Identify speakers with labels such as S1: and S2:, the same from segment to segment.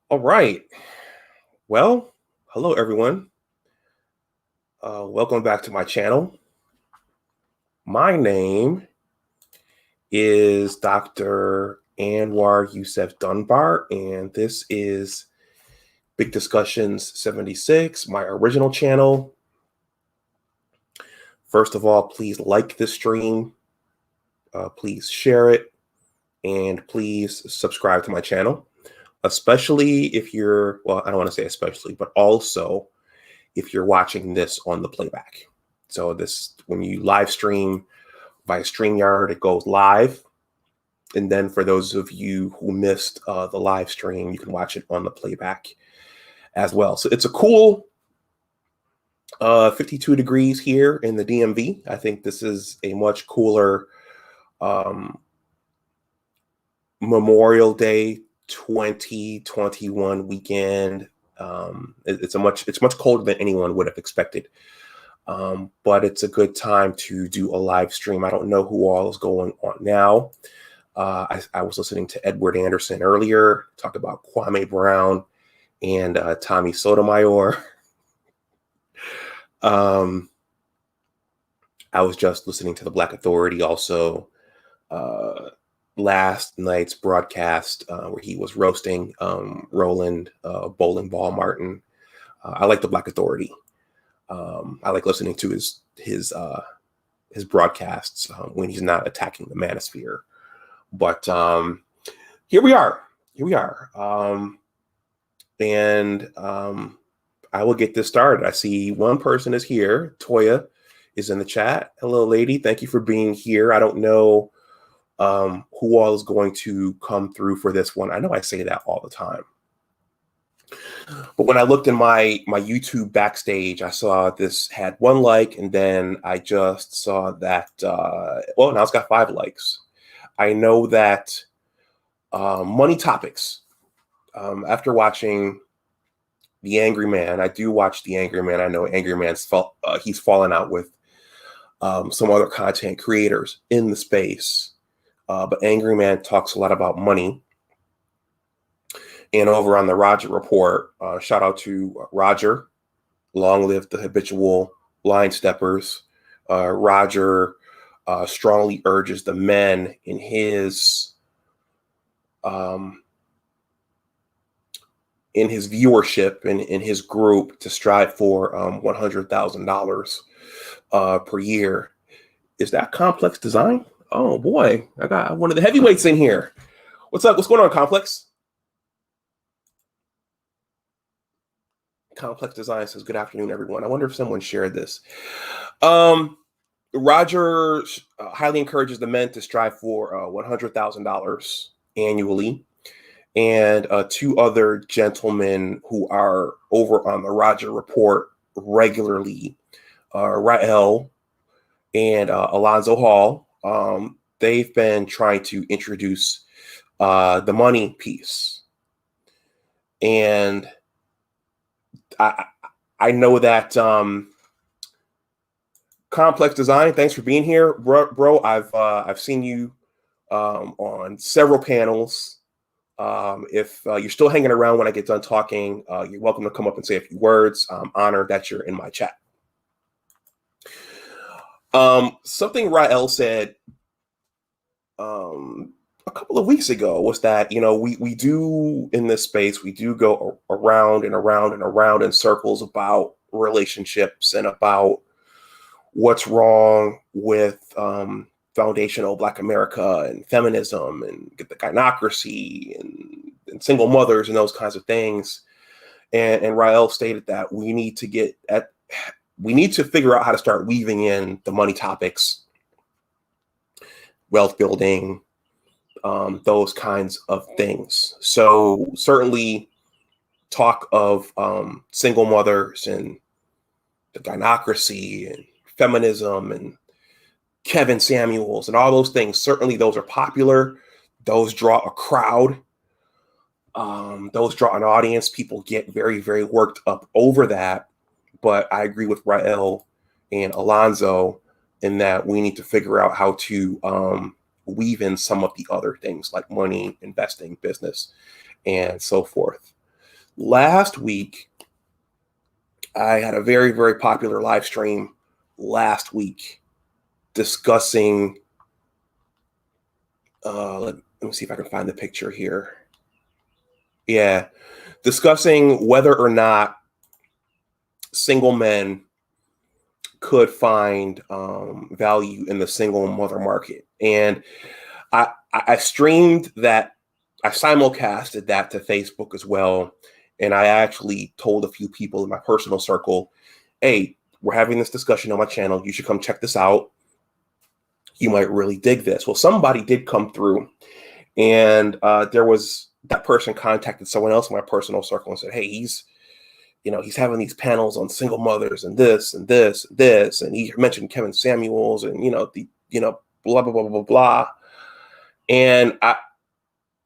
S1: All right. Well, hello everyone. Welcome back to my channel. My name is Dr. Anwar Youssef Dunbar, and this is Big Discussions 76, my original channel. First of all, please like this stream, please share it, and please subscribe to my channel, especially if you're, well, I don't want to say especially, but also if you're watching this on the playback. So this, when you live stream via StreamYard, it goes live. And then for those of you who missed the live stream, you can watch it on the playback as well. So it's a cool 52 degrees here in the DMV. I think this is a much cooler Memorial Day 2021 weekend. It's much colder than anyone would have expected. But it's a good time to do a live stream. I don't know who all is going on now. I was listening to Edward Anderson earlier, talk about Kwame Brown and Tommy Sotomayor. I was just listening to the Black Authority also last night's broadcast where he was roasting Roland Bowling Ball Martin. I like the Black Authority. I like listening to his broadcasts when he's not attacking the manosphere. But here we are. And I will get this started. I see one person is here. Toya is in the chat. Hello, lady. Thank you for being here. I don't know who all is going to come through for this one. I know I say that all the time. But when I looked in my YouTube backstage, I saw this had 1 like, and then I just saw that, well, now it's got 5 likes. I know that Money Topics, after watching The Angry Man, I do watch The Angry Man. I know Angry Man's he's fallen out with some other content creators in the space. But Angry Man talks a lot about money. And over on the Roger Report, shout out to Roger. Long live the habitual line steppers. Roger strongly urges the men in his viewership and in his group to strive for $100,000 per year. Is that Complex Design? Oh boy, I got one of the heavyweights in here. What's up? What's going on, Complex? Complex Design says, good afternoon, everyone. I wonder if someone shared this. Roger highly encourages the men to strive for $100,000 annually. And 2 other gentlemen who are over on the Roger Report regularly, Rael and Alonzo Hall, they've been trying to introduce the money piece. And I know that Complex Design, thanks for being here, bro. I've seen you on several panels. If you're still hanging around when I get done talking, you're welcome to come up and say a few words. I'm honored that you're in my chat. Something Rael said a couple of weeks ago was that, you know, we do in this space, we do go around and around and around in circles about relationships and about what's wrong with foundational Black America and feminism and the gynocracy and single mothers and those kinds of things. And Rael stated that we need to figure out how to start weaving in the money topics, wealth building, those kinds of things. So certainly talk of single mothers and the gynocracy and feminism and Kevin Samuels and all those things. Certainly those are popular. Those draw a crowd. Those draw an audience. People get very, very worked up over that. But I agree with Rael and Alonzo in that we need to figure out how to weave in some of the other things like money, investing, business, and so forth. Last week, I had a very, very popular live stream last week discussing, let me see if I can find the picture here. Yeah, discussing whether or not single men could find value in the single mother market. And I streamed that, I simulcasted that to Facebook as well. And I actually told a few people in my personal circle, hey, we're having this discussion on my channel. You should come check this out. You might really dig this. Well, somebody did come through, and there was that person contacted someone else in my personal circle and said, hey, he's having these panels on single mothers and this and this and this. And he mentioned Kevin Samuels and, blah, blah, blah, blah, blah. And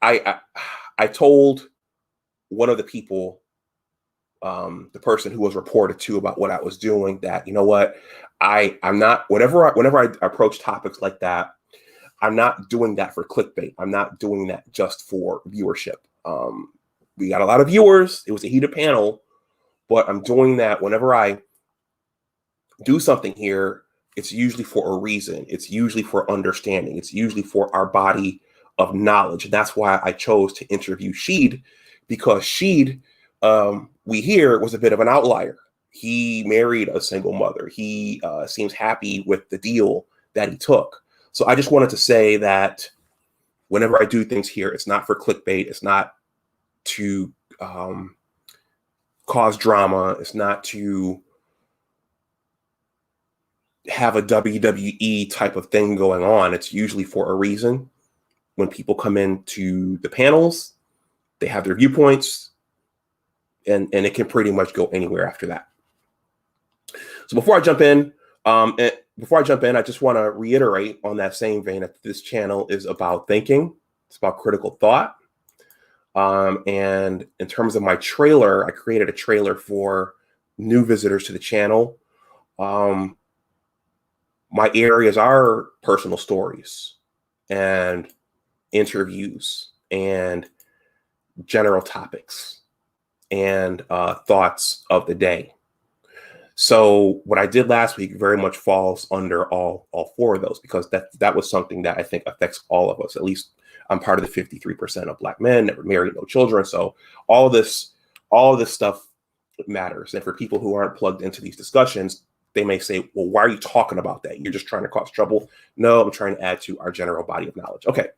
S1: I told one of the people, the person who was reported to about what I was doing, that, you know what, I'm not, whenever I approach topics like that, I'm not doing that for clickbait. I'm not doing that just for viewership. We got a lot of viewers. It was a heated panel, but I'm doing that whenever I do something here. It's usually for a reason. It's usually for understanding. It's usually for our body of knowledge. And that's why I chose to interview Sheed, because Sheed, we hear, was a bit of an outlier. He married a single mother. He seems happy with the deal that he took. So I just wanted to say that whenever I do things here, it's not for clickbait. It's not to cause drama. It's not to have a WWE type of thing going on. It's usually for a reason. When people come into the panels, they have their viewpoints, and it can pretty much go anywhere after that. So before I jump in, I just want to reiterate on that same vein that this channel is about thinking. It's about critical thought. And in terms of my trailer, I created a trailer for new visitors to the channel. My areas are personal stories and interviews and general topics and thoughts of the day. So what I did last week very much falls under all four of those, because that was something that I think affects all of us. At least I'm part of the 53% of Black men, never married, no children. So all of this stuff matters. And for people who aren't plugged into these discussions, they may say, well, why are you talking about that? You're just trying to cause trouble. No, I'm trying to add to our general body of knowledge. Okay.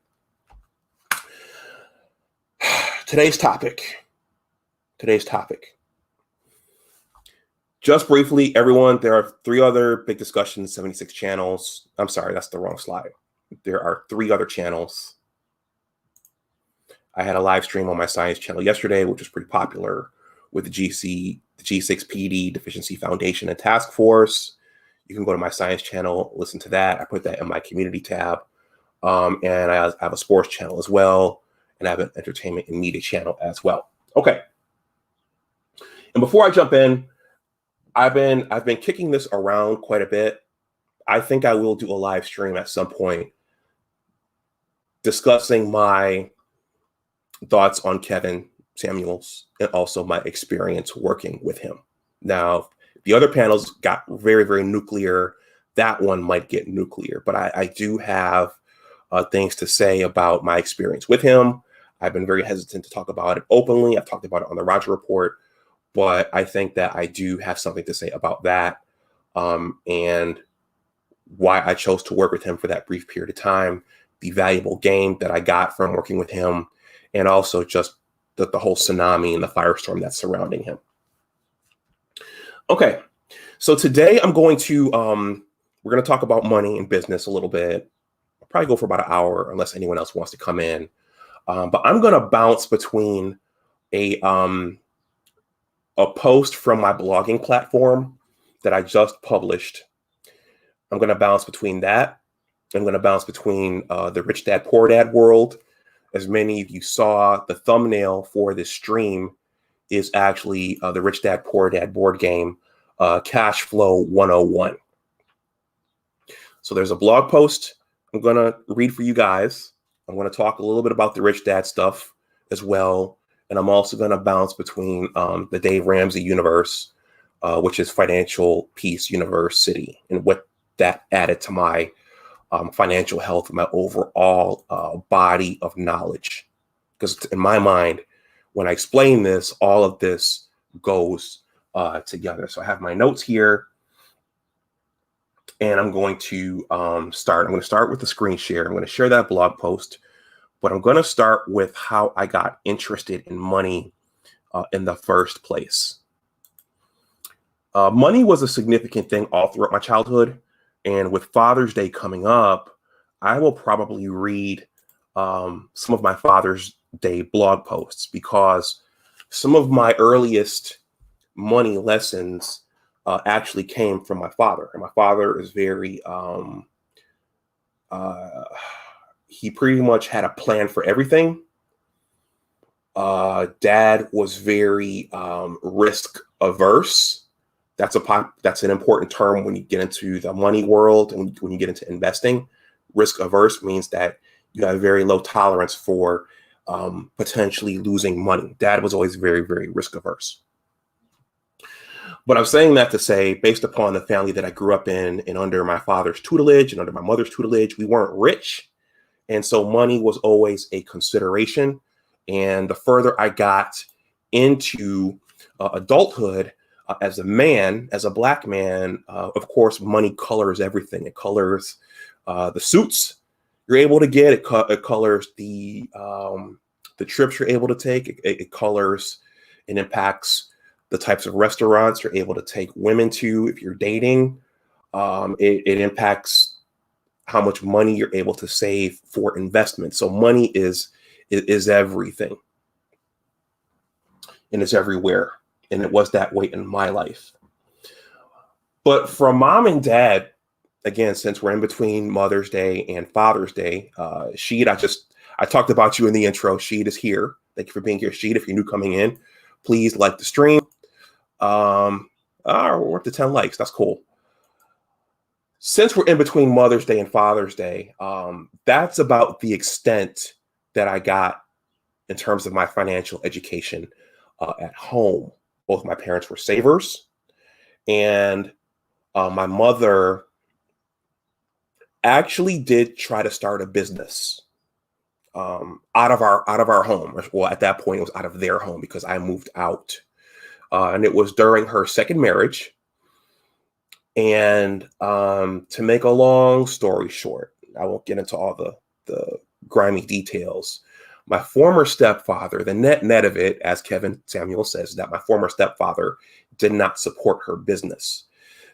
S1: Today's topic. Just briefly, everyone, there are 3 other big discussions, 76 channels. I'm sorry, that's the wrong slide. There are 3 other channels. I had a live stream on my science channel yesterday, which was pretty popular, with the G6PD Deficiency Foundation and Task Force. You can go to my science channel, listen to that. I put that in my community tab. And I have a sports channel as well. And I have an entertainment and media channel as well. Okay. And before I jump in, I've been kicking this around quite a bit. I think I will do a live stream at some point discussing my thoughts on Kevin Samuels and also my experience working with him. Now, the other panels got very, very nuclear. That one might get nuclear, but I do have things to say about my experience with him. I've been very hesitant to talk about it openly. I've talked about it on the Roger Report, but I think that I do have something to say about that, and why I chose to work with him for that brief period of time, the valuable gain that I got from working with him, and also just the whole tsunami and the firestorm that's surrounding him. Okay, so today I'm going to, we're going to talk about money and business a little bit. I'll probably go for about an hour unless anyone else wants to come in. But I'm going to bounce between a post from my blogging platform that I just published. I'm going to bounce between that. I'm going to bounce between the Rich Dad Poor Dad world. As many of you saw, the thumbnail for this stream is actually the Rich Dad Poor Dad board game, Cash Flow 101. So there's a blog post I'm going to read for you guys. I'm going to talk a little bit about the rich dad stuff as well. And I'm also going to bounce between the Dave Ramsey universe, which is Financial Peace University, and what that added to my financial health, my overall body of knowledge. Because in my mind, when I explain this, all of this goes together. So I have my notes here, and I'm going to start. I'm going to start with the screen share. I'm going to share that blog post, but I'm going to start with how I got interested in money in the first place. Money was a significant thing all throughout my childhood. And with Father's Day coming up, I will probably read some of my Father's Day blog posts, because some of my earliest money lessons actually came from my father. And my father is very, he pretty much had a plan for everything. Dad was very risk averse. That's an important term when you get into the money world and when you get into investing. Risk averse means that you have very low tolerance for potentially losing money. Dad was always very, very risk averse. But I'm saying that to say, based upon the family that I grew up in and under my father's tutelage and under my mother's tutelage, we weren't rich. And so money was always a consideration. And the further I got into adulthood, as a man, as a Black man, of course, money colors everything. It colors the suits you're able to get. It colors the trips you're able to take. It colors and impacts the types of restaurants you're able to take women to if you're dating. It impacts how much money you're able to save for investment. So money is everything, and it's everywhere. And it was that way in my life. But from mom and dad, again, since we're in between Mother's Day and Father's Day, Sheed, I talked about you in the intro. Sheed is here. Thank you for being here, Sheed. If you're new coming in, please like the stream. We're up to 10 likes. That's cool. Since we're in between Mother's Day and Father's Day, that's about the extent that I got in terms of my financial education at home. Both my parents were savers, and my mother actually did try to start a business out of our home. Well, at that point, it was out of their home because I moved out, and it was during her second marriage. And to make a long story short, I won't get into all the grimy details. My former stepfather, the net of it, as Kevin Samuel says, that my former stepfather did not support her business.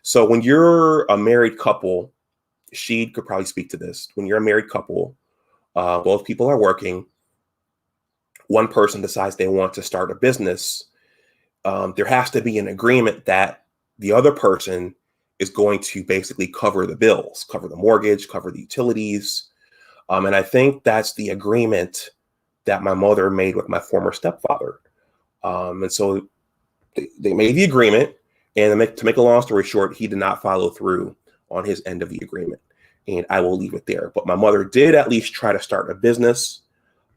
S1: So when you're a married couple, she could probably speak to this. When you're a married couple, both people are working, one person decides they want to start a business, there has to be an agreement that the other person is going to basically cover the bills, cover the mortgage, cover the utilities. And I think that's the agreement that my mother made with my former stepfather. And so they made the agreement, and to make a long story short, he did not follow through on his end of the agreement. And I will leave it there. But my mother did at least try to start a business,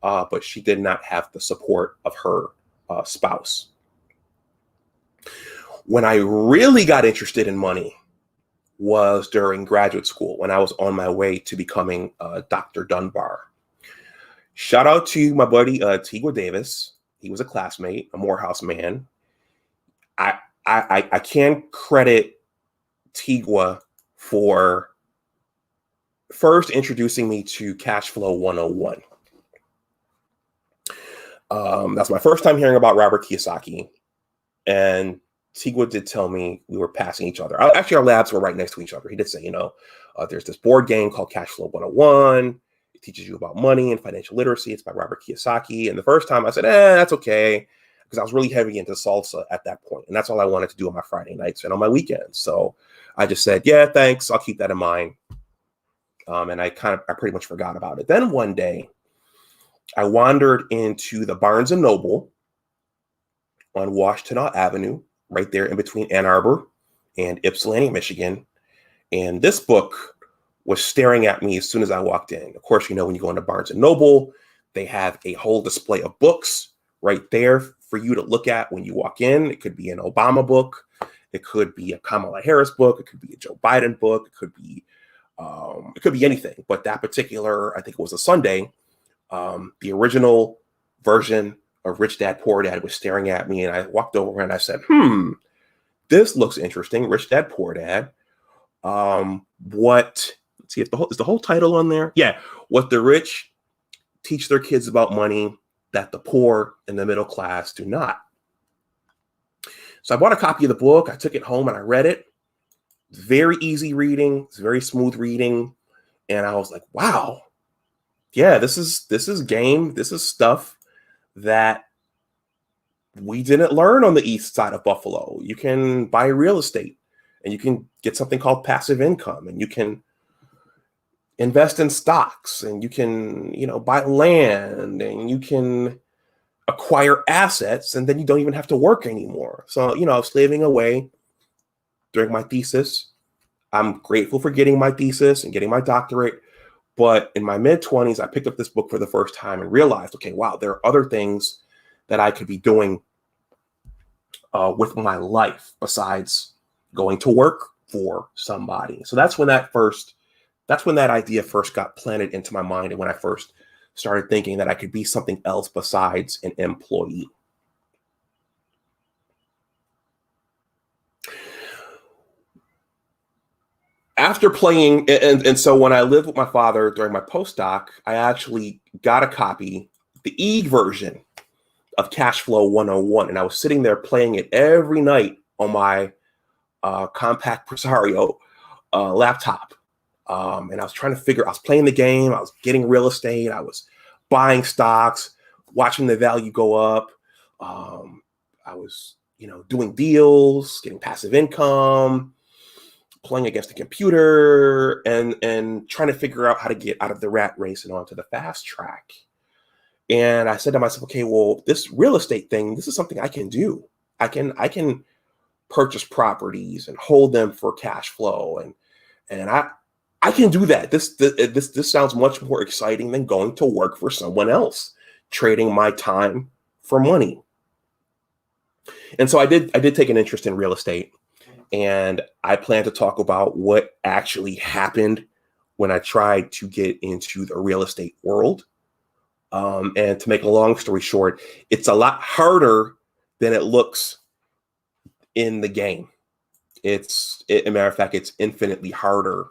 S1: but she did not have the support of her spouse. When I really got interested in money was during graduate school, when I was on my way to becoming Dr. Dunbar. Shout out to my buddy Tigwa Davis. He was a classmate, a Morehouse man. I can credit Tigwa for first introducing me to Cash Flow 101. That's my first time hearing about Robert Kiyosaki. And Tigwa did tell me we were passing each other. Actually, our labs were right next to each other. He did say, there's this board game called Cash Flow 101. It teaches you about money and financial literacy. It's by Robert Kiyosaki. And the first time I said, that's okay. Because I was really heavy into salsa at that point. And that's all I wanted to do on my Friday nights and on my weekends. So I just said, yeah, thanks. I'll keep that in mind. And I pretty much forgot about it. Then one day I wandered into the Barnes and Noble on Washtenaw Avenue, right there in between Ann Arbor and Ypsilanti, Michigan. And this book was staring at me as soon as I walked in. Of course, when you go into Barnes and Noble, they have a whole display of books right there for you to look at when you walk in. It could be an Obama book. It could be a Kamala Harris book. It could be a Joe Biden book. It could be anything. But that particular, I think it was a Sunday, the original version of Rich Dad Poor Dad was staring at me, and I walked over and I said, this looks interesting. Rich Dad Poor Dad. Let's see, is the whole title on there? Yeah. What the rich teach their kids about money that the poor and the middle class do not. So I bought a copy of the book. I took it home and I read it. It's very easy reading. It's very smooth reading. And I was like, wow. Yeah, this is game. This is stuff that we didn't learn on the east side of Buffalo. You can buy real estate and you can get something called passive income, and you can invest in stocks, and you can, buy land, and you can acquire assets, and then you don't even have to work anymore. So, I was slaving away during my thesis. I'm grateful for getting my thesis and getting my doctorate. But in my mid-20s, I picked up this book for the first time and realized, okay, wow, there are other things that I could be doing with my life besides going to work for somebody. So that's when that idea first got planted into my mind, and when I first started thinking that I could be something else besides an employee. After playing, and so when I lived with my father during my postdoc, I actually got a copy, the e-version of Cash Flow 101, and I was sitting there playing it every night on my compact Presario laptop. And I was I was playing the game, I was getting real estate, I was buying stocks, watching the value go up. I was, doing deals, getting passive income, playing against the computer, and trying to figure out how to get out of the rat race and onto the fast track. And I said to myself, okay, well, this real estate thing, this is something I can do. I can purchase properties and hold them for cash flow, and I can do that. This sounds much more exciting than going to work for someone else, trading my time for money. And so I did take an interest in real estate, and I plan to talk about what actually happened when I tried to get into the real estate world. And to make a long story short, it's a lot harder than it looks in the game. As a matter of fact, it's infinitely harder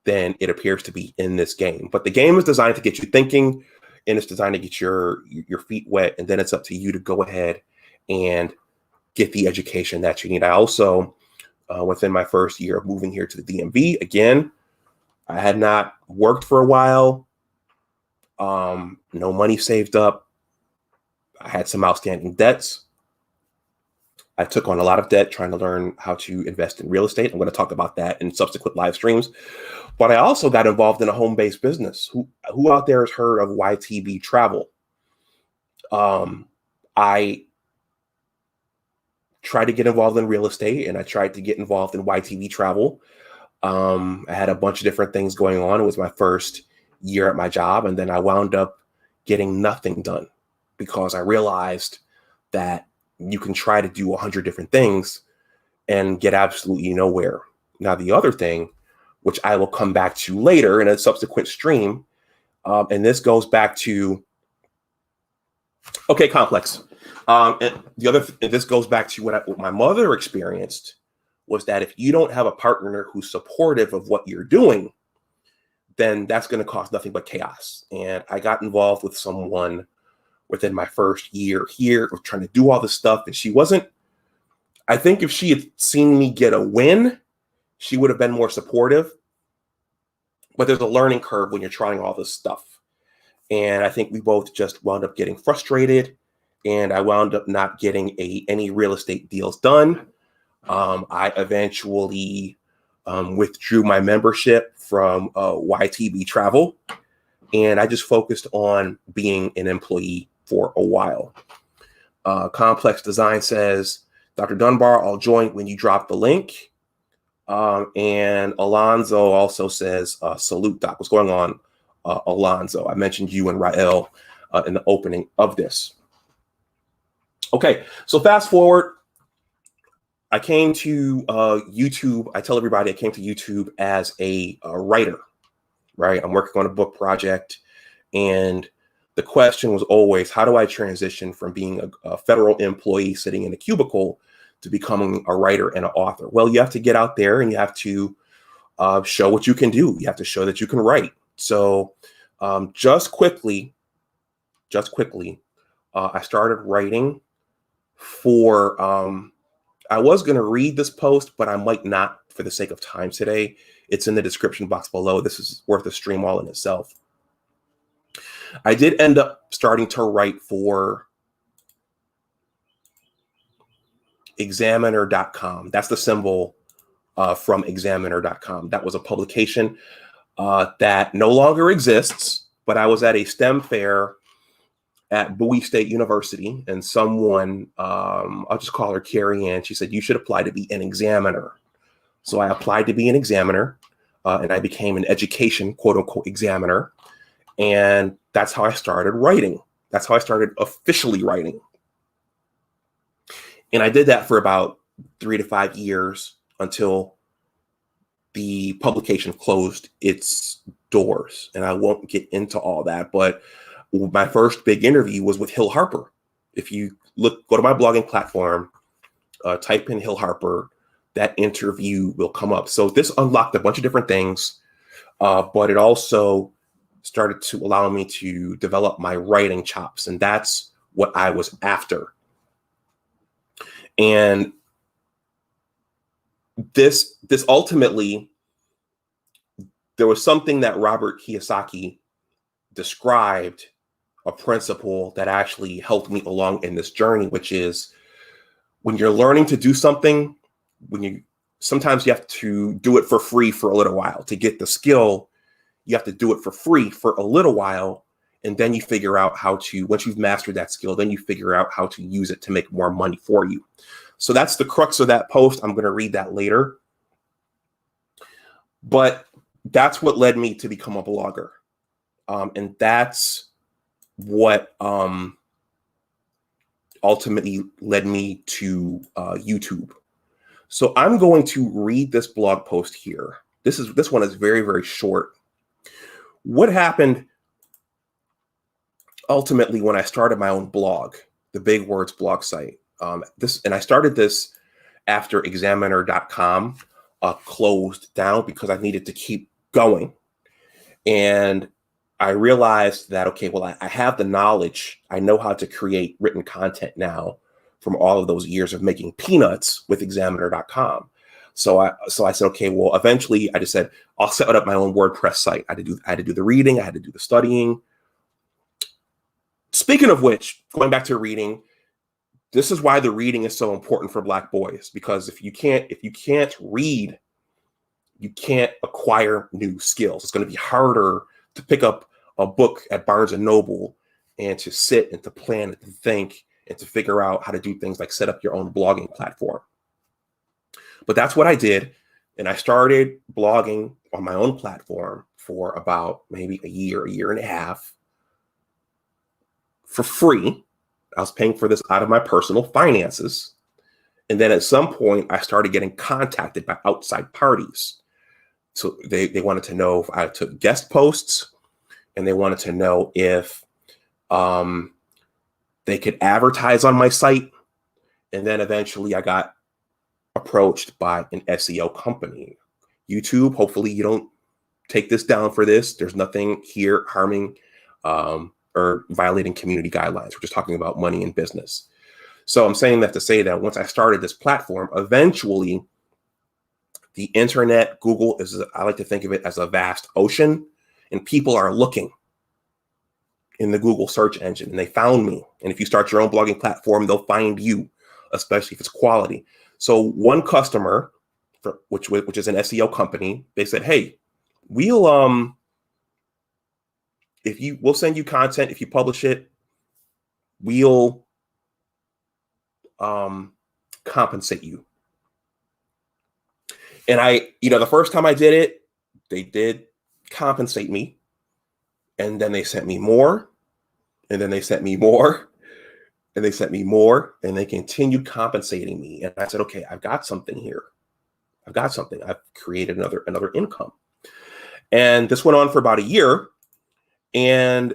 S1: than it appears to be in this game. But the game is designed to get you thinking, and it's designed to get your feet wet, and then it's up to you to go ahead and get the education that you need. I also, within my first year of moving here to the DMV, again, I had not worked for a while, no money saved up. I had some outstanding debts. I took on a lot of debt trying to learn how to invest in real estate. I'm going to talk about that in subsequent live streams. But I also got involved in a home-based business. Who out there has heard of YTB Travel? I tried to get involved in real estate, and I tried to get involved in YTB Travel. I had a bunch of different things going on. It was my first year at my job, and then I wound up getting nothing done because I realized that you can try to do 100 different things and get absolutely nowhere. Now, the other thing, which I will come back to later in a subsequent stream, and this goes back to, okay, complex. And this goes back to what my mother experienced, was that if you don't have a partner who's supportive of what you're doing, then that's going to cause nothing but chaos. And I got involved with someone within my first year here of trying to do all this stuff. And she wasn't, I think if she had seen me get a win, she would have been more supportive. But there's a learning curve when you're trying all this stuff. And I think we both just wound up getting frustrated, and I wound up not getting any real estate deals done. I eventually withdrew my membership from YTB Travel, and I just focused on being an employee for a while. Complex Design says, Dr. Dunbar, I'll join when you drop the link. And Alonzo also says, salute, Doc. What's going on, Alonzo? I mentioned you and Rael in the opening of this. Okay, so fast forward. I came to YouTube. I tell everybody I came to YouTube as a writer, right? I'm working on a book project. And the question was always, how do I transition from being a federal employee sitting in a cubicle to becoming a writer and an author? Well, you have to get out there and you have to show what you can do. You have to show that you can write. So just quickly, I started writing for, I was going to read this post, but I might not for the sake of time today. It's in the description box below. This is worth a stream all in itself. I did end up starting to write for examiner.com. That's the symbol from examiner.com. That was a publication that no longer exists, but I was at a STEM fair at Bowie State University, and someone, I'll just call her Carrie Ann, she said, you should apply to be an examiner. So I applied to be an examiner, and I became an education, quote unquote, examiner. And that's how I started writing. That's how I started officially writing. And I did that for about 3 to 5 years until the publication closed its doors. And I won't get into all that, but my first big interview was with Hill Harper. If you go to my blogging platform, type in Hill Harper, that interview will come up. So this unlocked a bunch of different things, but it also started to allow me to develop my writing chops. And that's what I was after. And this ultimately, there was something that Robert Kiyosaki described, a principle that actually helped me along in this journey, which is when you're learning to do something, sometimes you have to do it for free for a little while to get the skill. You have to do it for free for a little while. And then you figure out how to, once you've mastered that skill, then you figure out how to use it to make more money for you. So that's the crux of that post. I'm going to read that later. But that's what led me to become a blogger. And that's what ultimately led me to YouTube. So I'm going to read this blog post here. This one is very, very short. What happened ultimately when I started my own blog, the Big Words blog site, and I started this after examiner.com closed down because I needed to keep going. And I realized that, okay, well, I have the knowledge. I know how to create written content now from all of those years of making peanuts with examiner.com. So I said, okay, well, eventually I just said, I'll set up my own WordPress site. I had to do the reading. I had to do the studying. Speaking of which, going back to reading, this is why the reading is so important for Black boys, because if you can't read, you can't acquire new skills. It's going to be harder to pick up a book at Barnes and Noble and to sit and to plan and to think and to figure out how to do things like set up your own blogging platform. But that's what I did. And I started blogging on my own platform for about maybe a year and a half for free. I was paying for this out of my personal finances. And then at some point, I started getting contacted by outside parties. So they wanted to know if I took guest posts, and they wanted to know if they could advertise on my site. And then eventually I got approached by an SEO company. YouTube, hopefully you don't take this down for this. There's nothing here harming or violating community guidelines. We're just talking about money and business. So I'm saying that to say that once I started this platform, eventually the internet, Google I like to think of it as a vast ocean, and people are looking in the Google search engine, and they found me. And if you start your own blogging platform, they'll find you, especially if it's quality. So one customer, which is an SEO company, they said, "Hey, we'll send you content if you publish it. We'll compensate you." And the first time I did it, they did compensate me. And then they sent me more. And then they sent me more. And they sent me more. And they continued compensating me. And I said, okay, I've got something here. I've got something. I've created another income. And this went on for about a year. And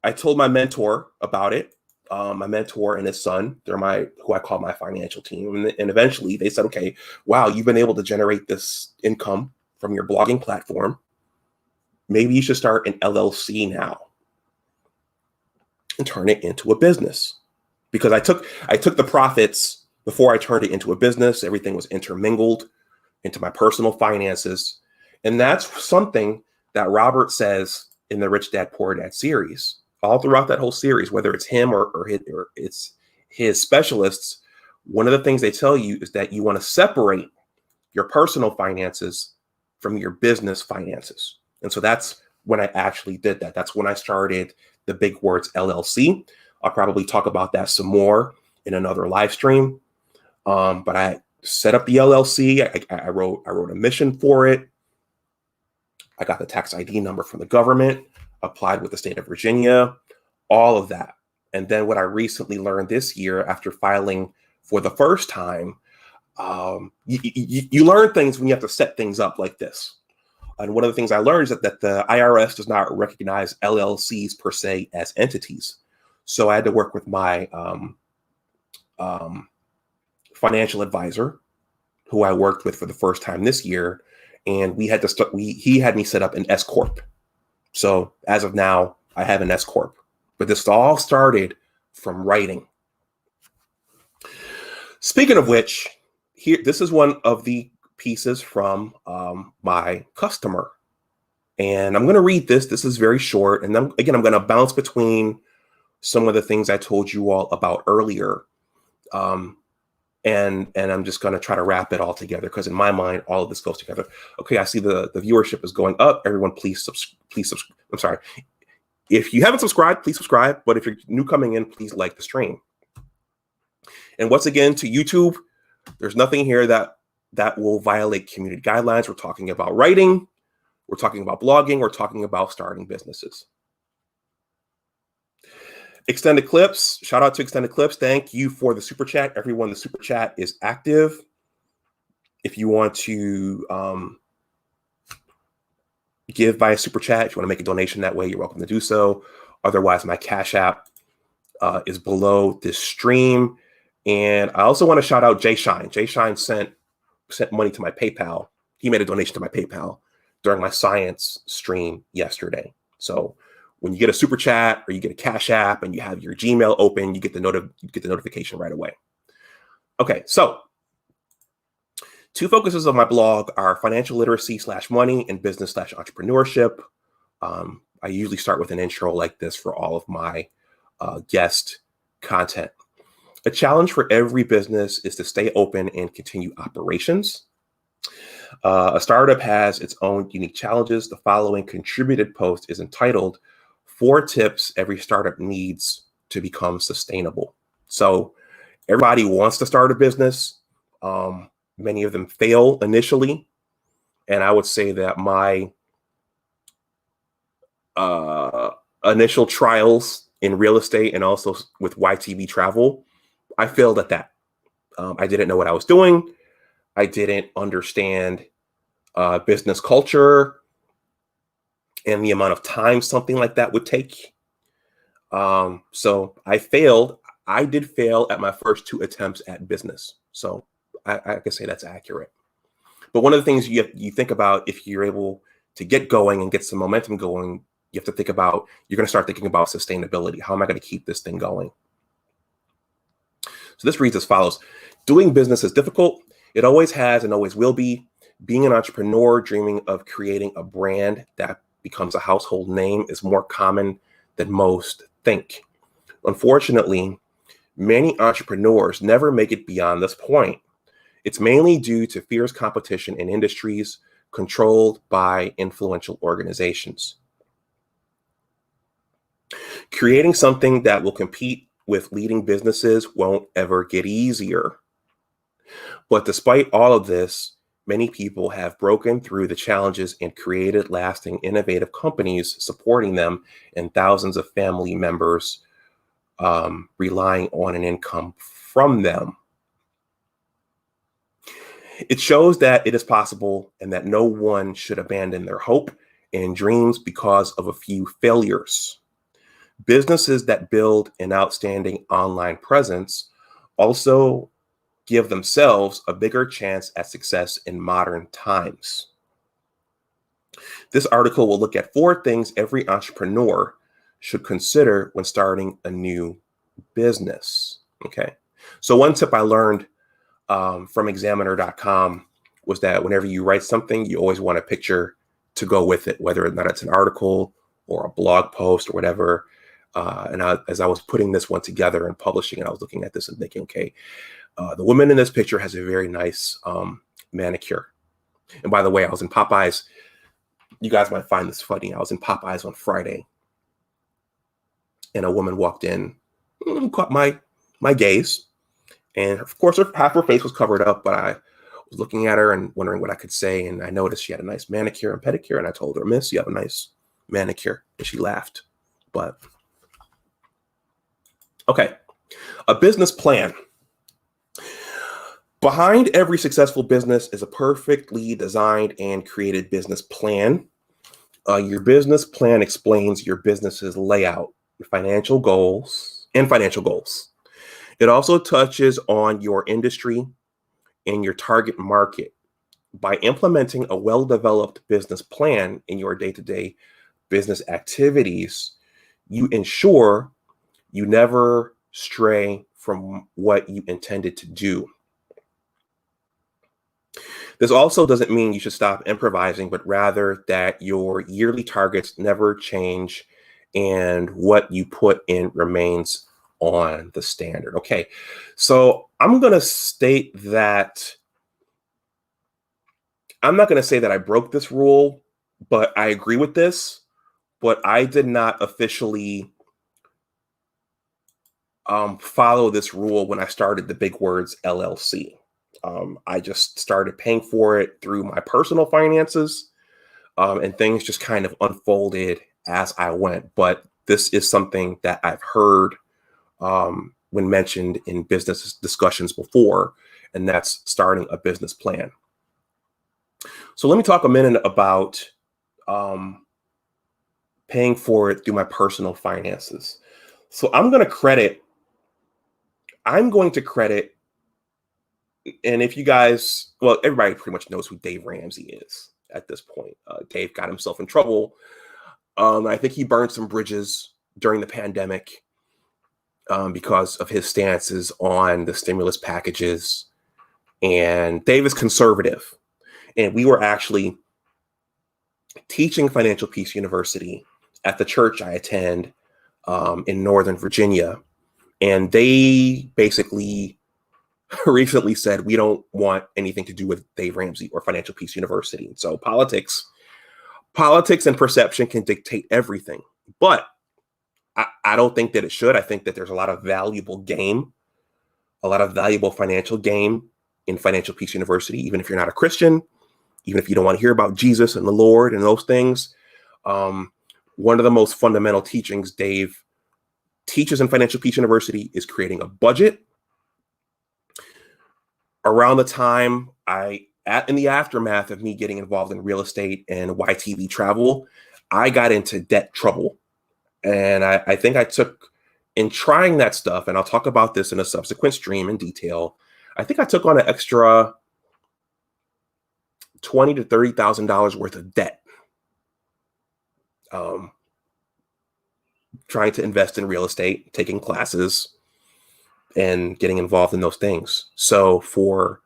S1: I told my mentor about it. My mentor and his son, they're who I call my financial team. And eventually they said, okay, wow, you've been able to generate this income from your blogging platform. Maybe you should start an LLC now and turn it into a business. Because I took the profits before I turned it into a business. Everything was intermingled into my personal finances. And that's something that Robert says in the Rich Dad Poor Dad series, all throughout that whole series, whether it's him or it's his specialists. One of the things they tell you is that you want to separate your personal finances from your business finances. And so that's when I actually did that. That's when I started the Big Words LLC. I'll probably talk about that some more in another live stream. But I set up the LLC. I wrote a mission for it. I got the tax ID number from the government, applied with the state of Virginia, all of that. And then what I recently learned this year after filing for the first time, you learn things when you have to set things up like this. And one of the things I learned is that the IRS does not recognize LLCs per se as entities. So I had to work with my financial advisor, who I worked with for the first time this year. And we had to he had me set up an S Corp. So as of now, I have an S Corp. But this all started from writing. Speaking of which, this is one of the pieces from my customer. And I'm going to read this. This is very short. And then again, I'm going to bounce between some of the things I told you all about earlier. And I'm just going to try to wrap it all together because in my mind, all of this goes together. Okay, I see the viewership is going up. Everyone, please subscribe. I'm sorry. If you haven't subscribed, please subscribe. But if you're new coming in, please like the stream. And once again, to YouTube, there's nothing here that will violate community guidelines. We're talking about writing. We're talking about blogging. We're talking about starting businesses. Extended Clips. Shout out to Extended Clips. Thank you for the super chat. Everyone, the super chat is active. If you want to give via super chat, if you want to make a donation that way, you're welcome to do so. Otherwise, my Cash App is below this stream. And I also want to shout out Jay Shine. Jay Shine sent money to my PayPal. He made a donation to my PayPal during my science stream yesterday. So when you get a super chat or you get a Cash App and you have your Gmail open, you get the notification right away. Okay, so two focuses of my blog are financial literacy /money and business /entrepreneurship. I usually start with an intro like this for all of my guest content. A challenge for every business is to stay open and continue operations. A startup has its own unique challenges. The following contributed post is entitled 4 Tips Every Startup Needs to Become Sustainable. So everybody wants to start a business. Many of them fail initially. And I would say that my initial trials in real estate and also with YTV travel, I failed at that. I didn't know what I was doing. I didn't understand business culture and the amount of time something like that would take. So I failed. I did fail at my first 2 attempts at business. So I can say that's accurate. But one of the things you think about if you're able to get going and get some momentum going, you have to think about, you're going to start thinking about sustainability. How am I going to keep this thing going? So this reads as follows. Doing business is difficult. It always has and always will be. Being an entrepreneur dreaming of creating a brand that becomes a household name is more common than most think. Unfortunately, many entrepreneurs never make it beyond this point. It's mainly due to fierce competition in industries controlled by influential organizations. Creating something that will compete with leading businesses won't ever get easier. But despite all of this, many people have broken through the challenges and created lasting, innovative companies supporting them, and thousands of family members relying on an income from them. It shows that it is possible and that no one should abandon their hope and dreams because of a few failures. Businesses that build an outstanding online presence also give themselves a bigger chance at success in modern times. This article will look at 4 things every entrepreneur should consider when starting a new business. Okay. So one tip I learned from examiner.com was that whenever you write something, you always want a picture to go with it, whether or not it's an article or a blog post or whatever. As I was putting this one together and publishing it, I was looking at this and thinking, okay, the woman in this picture has a very nice manicure. And by the way, I was in Popeyes. You guys might find this funny. I was in Popeyes on Friday, and a woman walked in, caught my gaze. And of course, half her face was covered up, but I was looking at her and wondering what I could say. And I noticed she had a nice manicure and pedicure. And I told her, "Miss, you have a nice manicure." And she laughed. But okay, a business plan. Behind every successful business is a perfectly designed and created business plan. Your business plan explains your business's layout, financial goals. It also touches on your industry and your target market. By implementing a well-developed business plan in your day-to-day business activities, you ensure you never stray from what you intended to do. This also doesn't mean you should stop improvising, but rather that your yearly targets never change and what you put in remains on the standard. Okay, so I'm going to state that I'm not going to say that I broke this rule, but I agree with this, but I did not officially follow this rule when I started the Big Words LLC. I just started paying for it through my personal finances, and things just kind of unfolded as I went. But this is something that I've heard when mentioned in business discussions before, and that's starting a business plan. So let me talk a minute about paying for it through my personal finances. So I'm going to credit, and if you guys, well, everybody pretty much knows who Dave Ramsey is at this point. Dave got himself in trouble. I think he burned some bridges during the pandemic because of his stances on the stimulus packages. And Dave is conservative. And we were actually teaching Financial Peace University at the church I attend in Northern Virginia. And they basically recently said, we don't want anything to do with Dave Ramsey or Financial Peace University. And so politics and perception can dictate everything. But I don't think that it should. I think that there's a lot of valuable financial game in Financial Peace University, even if you're not a Christian, even if you don't want to hear about Jesus and the Lord and those things. One of the most fundamental teachings Dave teaches in Financial Peace University is creating a budget. Around the time in the aftermath of me getting involved in real estate and YTV travel, I got into debt trouble. And I think I took, in trying that stuff, and I'll talk about this in a subsequent stream in detail, I think I took on an extra $20,000 to $30,000 worth of debt, trying to invest in real estate, taking classes, and getting involved in those things. So for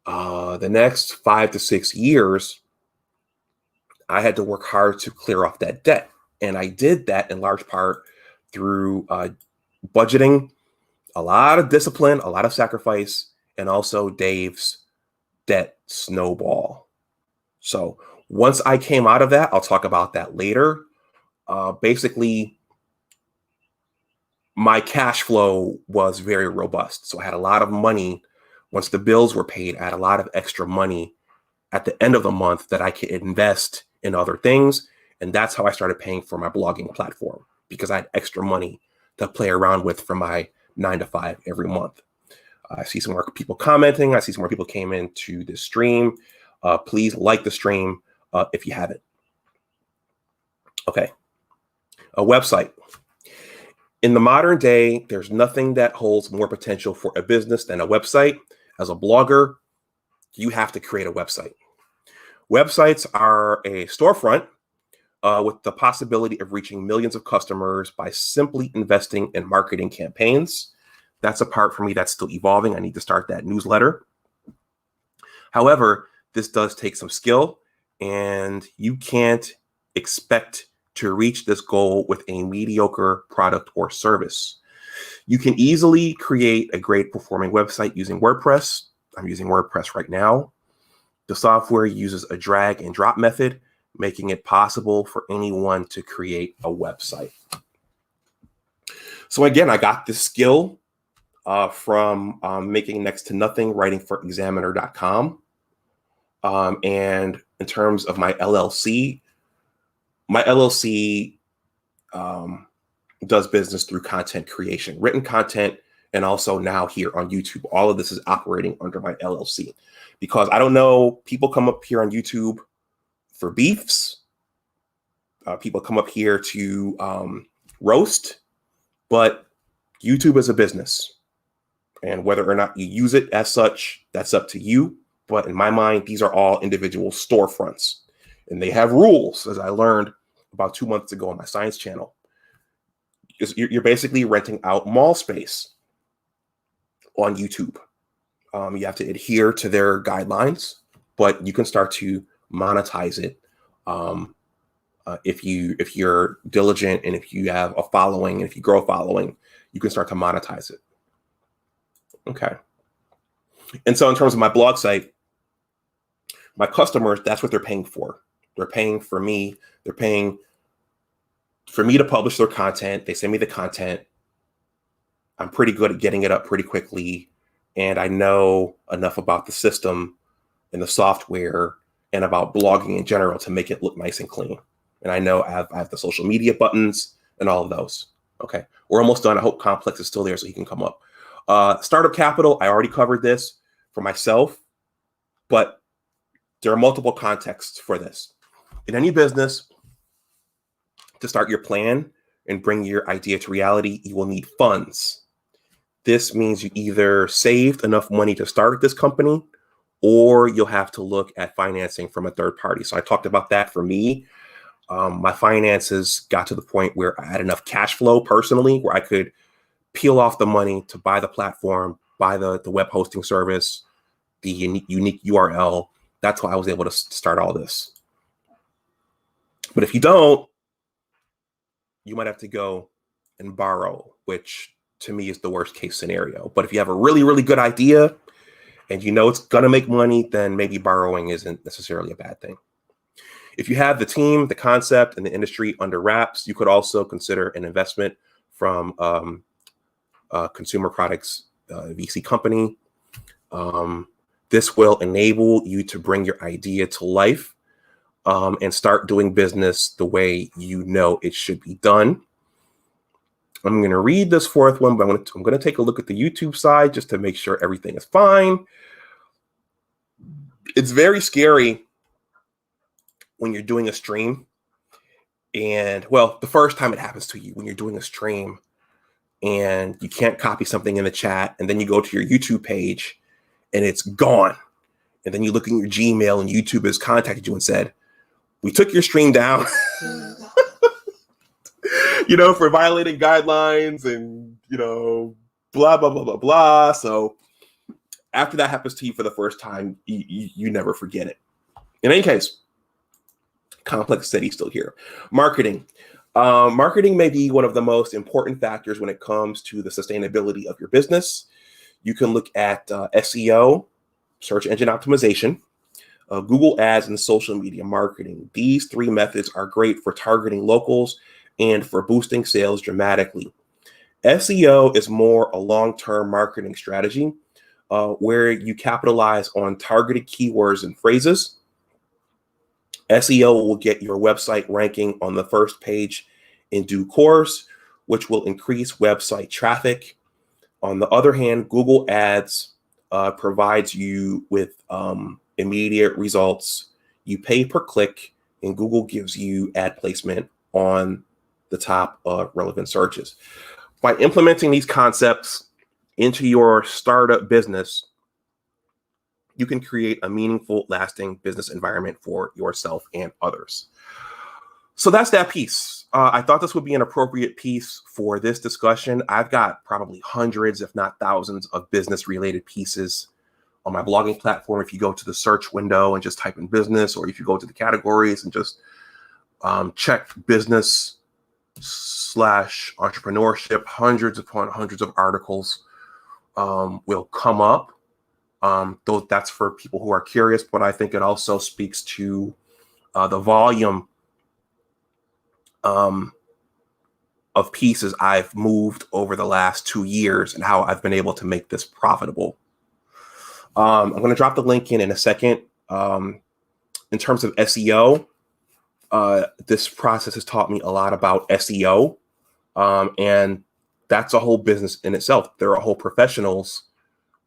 S1: the next 5 to 6 years, I had to work hard to clear off that debt. And I did that in large part through budgeting, a lot of discipline, a lot of sacrifice, and also Dave's debt snowball. So once I came out of that, I'll talk about that later. Basically, my cash flow was very robust. So I had a lot of money. Once the bills were paid, I had a lot of extra money at the end of the month that I could invest in other things. And that's how I started paying for my blogging platform, because I had extra money to play around with for my 9 to 5 every month. I see some more people commenting. I see some more people came into this stream. Please like the stream if you haven't. Okay. A website. In the modern day, there's nothing that holds more potential for a business than a website. As a blogger, you have to create a website. Websites are a storefront with the possibility of reaching millions of customers by simply investing in marketing campaigns. That's a part for me that's still evolving. I need to start that newsletter. However, this does take some skill, and you can't expect to reach this goal with a mediocre product or service. You can easily create a great performing website using WordPress. I'm using WordPress right now. The software uses a drag and drop method, making it possible for anyone to create a website. So again, I got this skill from making next to nothing, writing for examiner.com. And in terms of my LLC does business through content creation, written content, and also now here on YouTube. All of this is operating under my LLC, because I don't know, people come up here on YouTube for beefs. People come up here to roast, but YouTube is a business. And whether or not you use it as such, that's up to you. But in my mind, these are all individual storefronts, and they have rules, as I learned about 2 months ago on my science channel. You're basically renting out mall space on YouTube. You have to adhere to their guidelines, but you can start to monetize it if you're diligent, and if you have a following, and if you grow a following, you can start to monetize it. Okay. And so in terms of my blog site, my customers, that's what they're paying for. They're paying for me. They're paying for me to publish their content. They send me the content. I'm pretty good at getting it up pretty quickly. And I know enough about the system and the software and about blogging in general to make it look nice and clean. And I know I have the social media buttons and all of those. Okay. We're almost done. I hope Complex is still there so he can come up. Startup capital, I already covered this for myself, but there are multiple contexts for this. In any business, to start your plan and bring your idea to reality, you will need funds. This means you either saved enough money to start this company, or you'll have to look at financing from a third party. So I talked about that for me. My finances got to the point where I had enough cash flow personally where I could peel off the money to buy the platform, buy the web hosting service, the unique URL. That's why I was able to start all this. But if you don't, you might have to go and borrow, which to me is the worst case scenario. But if you have a really, really good idea and you know it's going to make money, then maybe borrowing isn't necessarily a bad thing. If you have the team, the concept, and the industry under wraps, you could also consider an investment from consumer products VC company. This will enable you to bring your idea to life and start doing business the way you know it should be done. I'm going to read this fourth one, but I'm going to take a look at the YouTube side just to make sure everything is fine. It's very scary when you're doing a stream. And well, the first time it happens to you when you're doing a stream and you can't copy something in the chat, and then you go to your YouTube page and it's gone. And then you look in your Gmail and YouTube has contacted you and said, we took your stream down, for violating guidelines and, blah, blah, blah, blah, blah. So after that happens to you for the first time, you never forget it. In any case, Complex said he's still here. Marketing. Marketing may be one of the most important factors when it comes to the sustainability of your business. You can look at SEO, search engine optimization, Google ads, and social media marketing. These three methods are great for targeting locals and for boosting sales dramatically. SEO is more a long-term marketing strategy where you capitalize on targeted keywords and phrases. SEO will get your website ranking on the first page in due course, which will increase website traffic. On the other hand, Google Ads provides you with immediate results. You pay per click, and Google gives you ad placement on the top of relevant searches. By implementing these concepts into your startup business, you can create a meaningful, lasting business environment for yourself and others. So that's that piece. I thought this would be an appropriate piece for this discussion. I've got probably hundreds, if not thousands, of business-related pieces on my blogging platform. If you go to the search window and just type in business, or if you go to the categories and just check business / entrepreneurship, hundreds upon hundreds of articles will come up. Though that's for people who are curious, but I think it also speaks to the volume of pieces I've moved over the last 2 years and how I've been able to make this profitable. I'm going to drop the link in a second. In terms of SEO, this process has taught me a lot about SEO, and that's a whole business in itself. There are whole professionals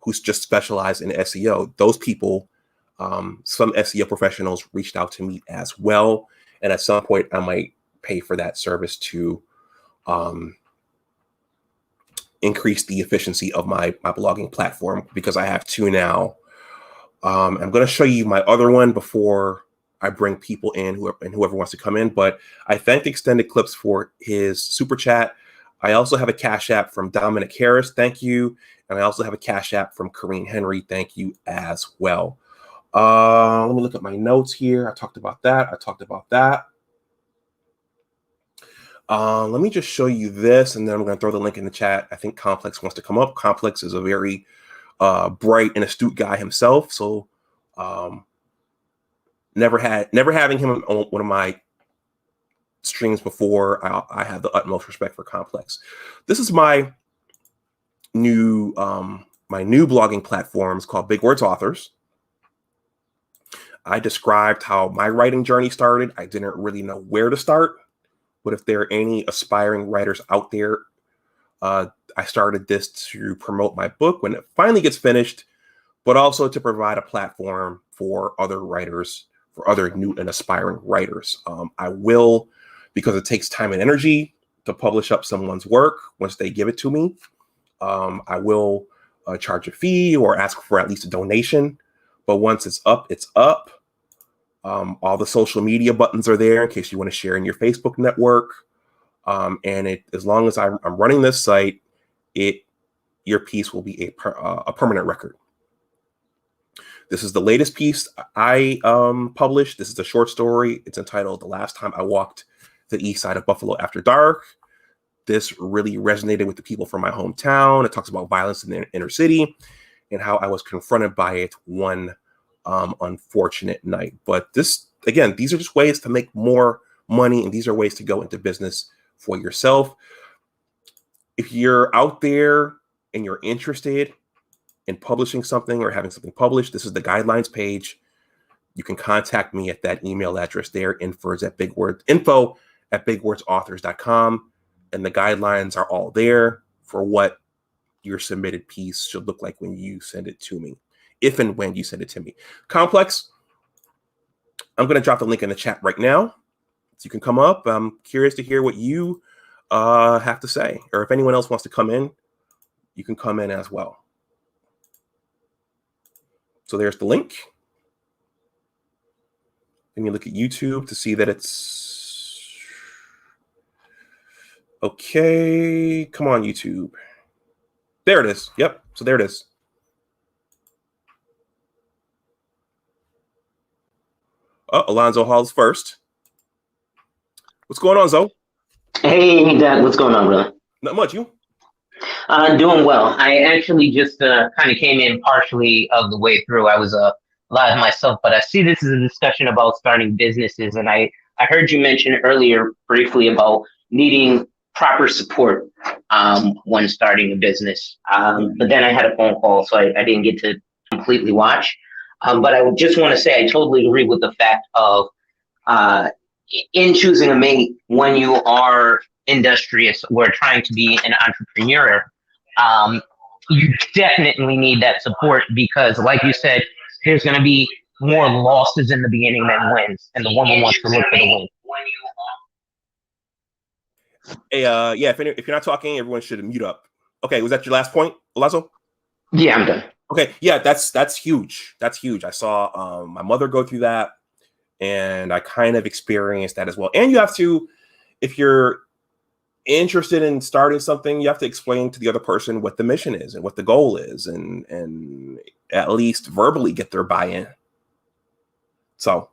S1: who just specialize in SEO. Those people, some SEO professionals reached out to me as well, and at some point I might pay for that service to increase the efficiency of my blogging platform, because I have 2 now. I'm going to show you my other one before I bring people in, whoever wants to come in. But I thanked Extended Clips for his super chat. I also have a Cash App from Dominic Harris. Thank you. And I also have a Cash App from Corrine Henry. Thank you as well. Let me look at my notes here. I talked about that. Let me just show you this, and then I'm going to throw the link in the chat. I think Complex wants to come up. Complex is a very bright and astute guy himself. So never having him on one of my streams before, I have the utmost respect for Complex. This is my new blogging platform. It's called Big Words Authors. I described how my writing journey started. I didn't really know where to start, but if there are any aspiring writers out there, I started this to promote my book when it finally gets finished, but also to provide a platform for other writers, for other new and aspiring writers. I will, because it takes time and energy to publish up someone's work once they give it to me, I will charge a fee or ask for at least a donation. But once it's up, it's up. All the social media buttons are there in case you want to share in your Facebook network. And as long as I'm running this site, your piece will be a permanent record. This is the latest piece I published. This is a short story. It's entitled "The Last Time I Walked the East Side of Buffalo After Dark." This really resonated with the people from my hometown. It talks about violence in the inner city and how I was confronted by it one unfortunate night. But this, again, these are just ways to make more money, and these are ways to go into business for yourself. If you're out there and you're interested in publishing something or having something published, this is the guidelines page. You can contact me at that email address there, info@bigwordsauthors.com. And the guidelines are all there for what your submitted piece should look like when you send it to me, if and when you send it to me. Complex, I'm going to drop the link in the chat right now, so you can come up. I'm curious to hear what you have to say, or if anyone else wants to come in, you can come in as well. So there's the link. Let me look at YouTube to see that it's okay. Come on, YouTube. There it is. Yep. So there it is. Alonzo Hall's first. What's going on, Zoe?
S2: Hey, Dad. What's going on, brother?
S1: Not much. You?
S2: Doing well. I actually just kind of came in partially of the way through. I was live myself, but I see this is a discussion about starting businesses, and I heard you mention earlier briefly about needing proper support when starting a business. But then I had a phone call, so I didn't get to completely watch. But I would just want to say I totally agree with the fact of in choosing a mate when you are industrious or trying to be an entrepreneur. Um, you definitely need that support because, like you said, there's going to be more losses in the beginning than wins, and the woman wants to look for the win.
S1: Hey, yeah, if you're not talking, everyone should mute up. Okay, was that your last point, Lazo?
S2: Yeah, I'm done.
S1: Okay, yeah, that's huge. That's huge. I saw my mother go through that, and I kind of experienced that as well. And you have to, if you're interested in starting something, you have to explain to the other person what the mission is and what the goal is, and at least verbally get their buy-in. So,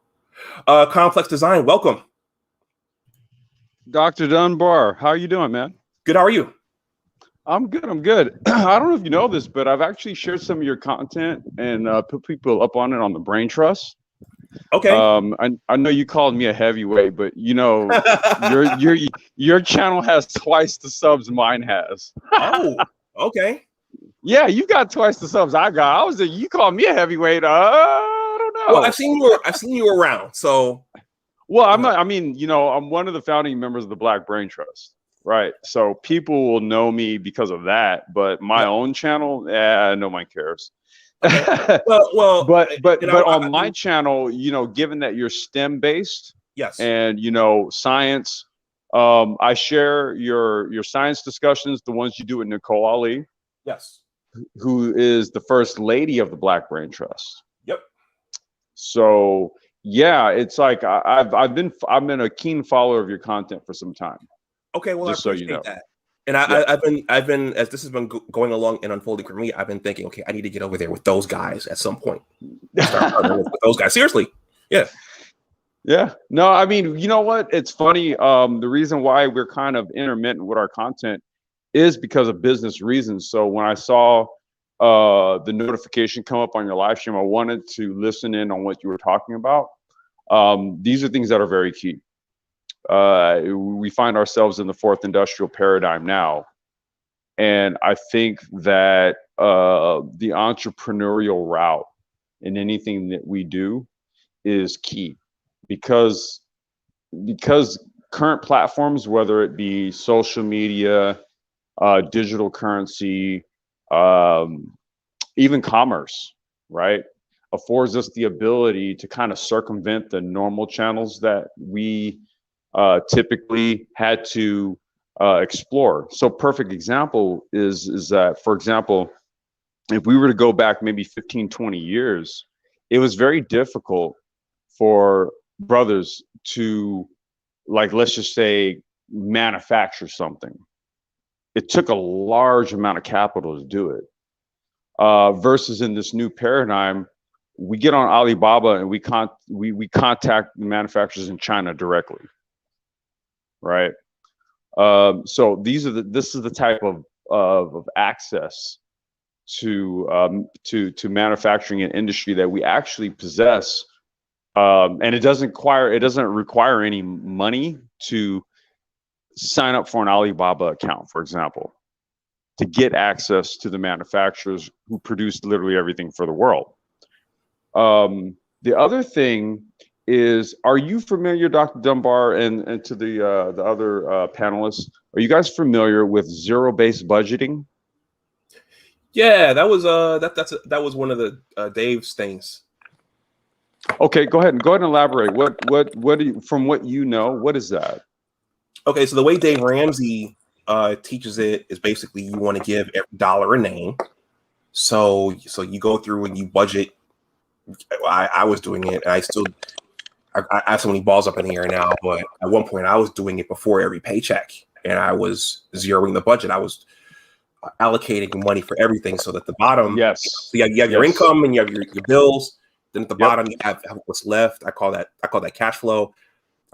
S1: Complex Design, welcome.
S3: Dr. Dunbar, how are you doing, man?
S1: Good. How are you?
S3: I'm good. I'm good. I don't know if you know this, but I've actually shared some of your content and put people up on it on the Brain Trust.
S1: Okay.
S3: I know you called me a heavyweight, but you know, your channel has twice the subs mine has.
S1: Oh, okay.
S3: Yeah, you got twice the subs I got. You called me a heavyweight. I don't know.
S1: Well, I've seen you around. So,
S3: well, I mean, you know, I'm one of the founding members of the Black Brain Trust. Right. So people will know me because of that, but my own channel, no one cares.
S1: Okay. well,
S3: but on my channel, you know, given that you're STEM based,
S1: yes,
S3: and you know, science, I share your science discussions, the ones you do with Nicole Ali,
S1: yes,
S3: who is the first lady of the Black Brain Trust.
S1: Yep.
S3: So yeah, it's like I've been a keen follower of your content for some time.
S1: Okay, well,
S3: just
S1: I appreciate
S3: so you know.
S1: that. And I've been as this has been going along and unfolding for me, I've been thinking, okay, I need to get over there with those guys at some point. Start with those guys. Seriously. Yeah.
S3: Yeah. No, I mean, you know what? It's funny. The reason why we're kind of intermittent with our content is because of business reasons. So when I saw the notification come up on your live stream, I wanted to listen in on what you were talking about. These are things that are very key. We find ourselves in the fourth industrial paradigm now. And I think that the entrepreneurial route in anything that we do is key because current platforms, whether it be social media, digital currency, even commerce, right, affords us the ability to kind of circumvent the normal channels that we typically had to explore. So perfect example is that, for example, if we were to go back maybe 15, 20 years, it was very difficult for brothers to, like, let's just say, manufacture something. It took a large amount of capital to do it. Versus in this new paradigm, we get on Alibaba and we contact the manufacturers in China directly. Right. So this is the type of access to manufacturing and industry that we actually possess, and it doesn't require any money to sign up for an Alibaba account, for example, to get access to the manufacturers who produce literally everything for the world. The other thing is, are you familiar, Dr. Dunbar, and to the other panelists, are you guys familiar with zero-based budgeting?
S1: Yeah, that was that was one of the Dave's things.
S3: Okay, go ahead and elaborate. What do you, from what you know, what is that?
S1: Okay, so the way Dave Ramsey teaches it is basically you want to give every dollar a name. So you go through and you budget. I was doing it. I have so many balls up in the air now, but at one point I was doing it before every paycheck, and I was zeroing the budget. I was allocating money for everything, so that the bottom,
S3: yes,
S1: so you have your income and you have your bills. Then at the bottom you have what's left. I call that cash flow.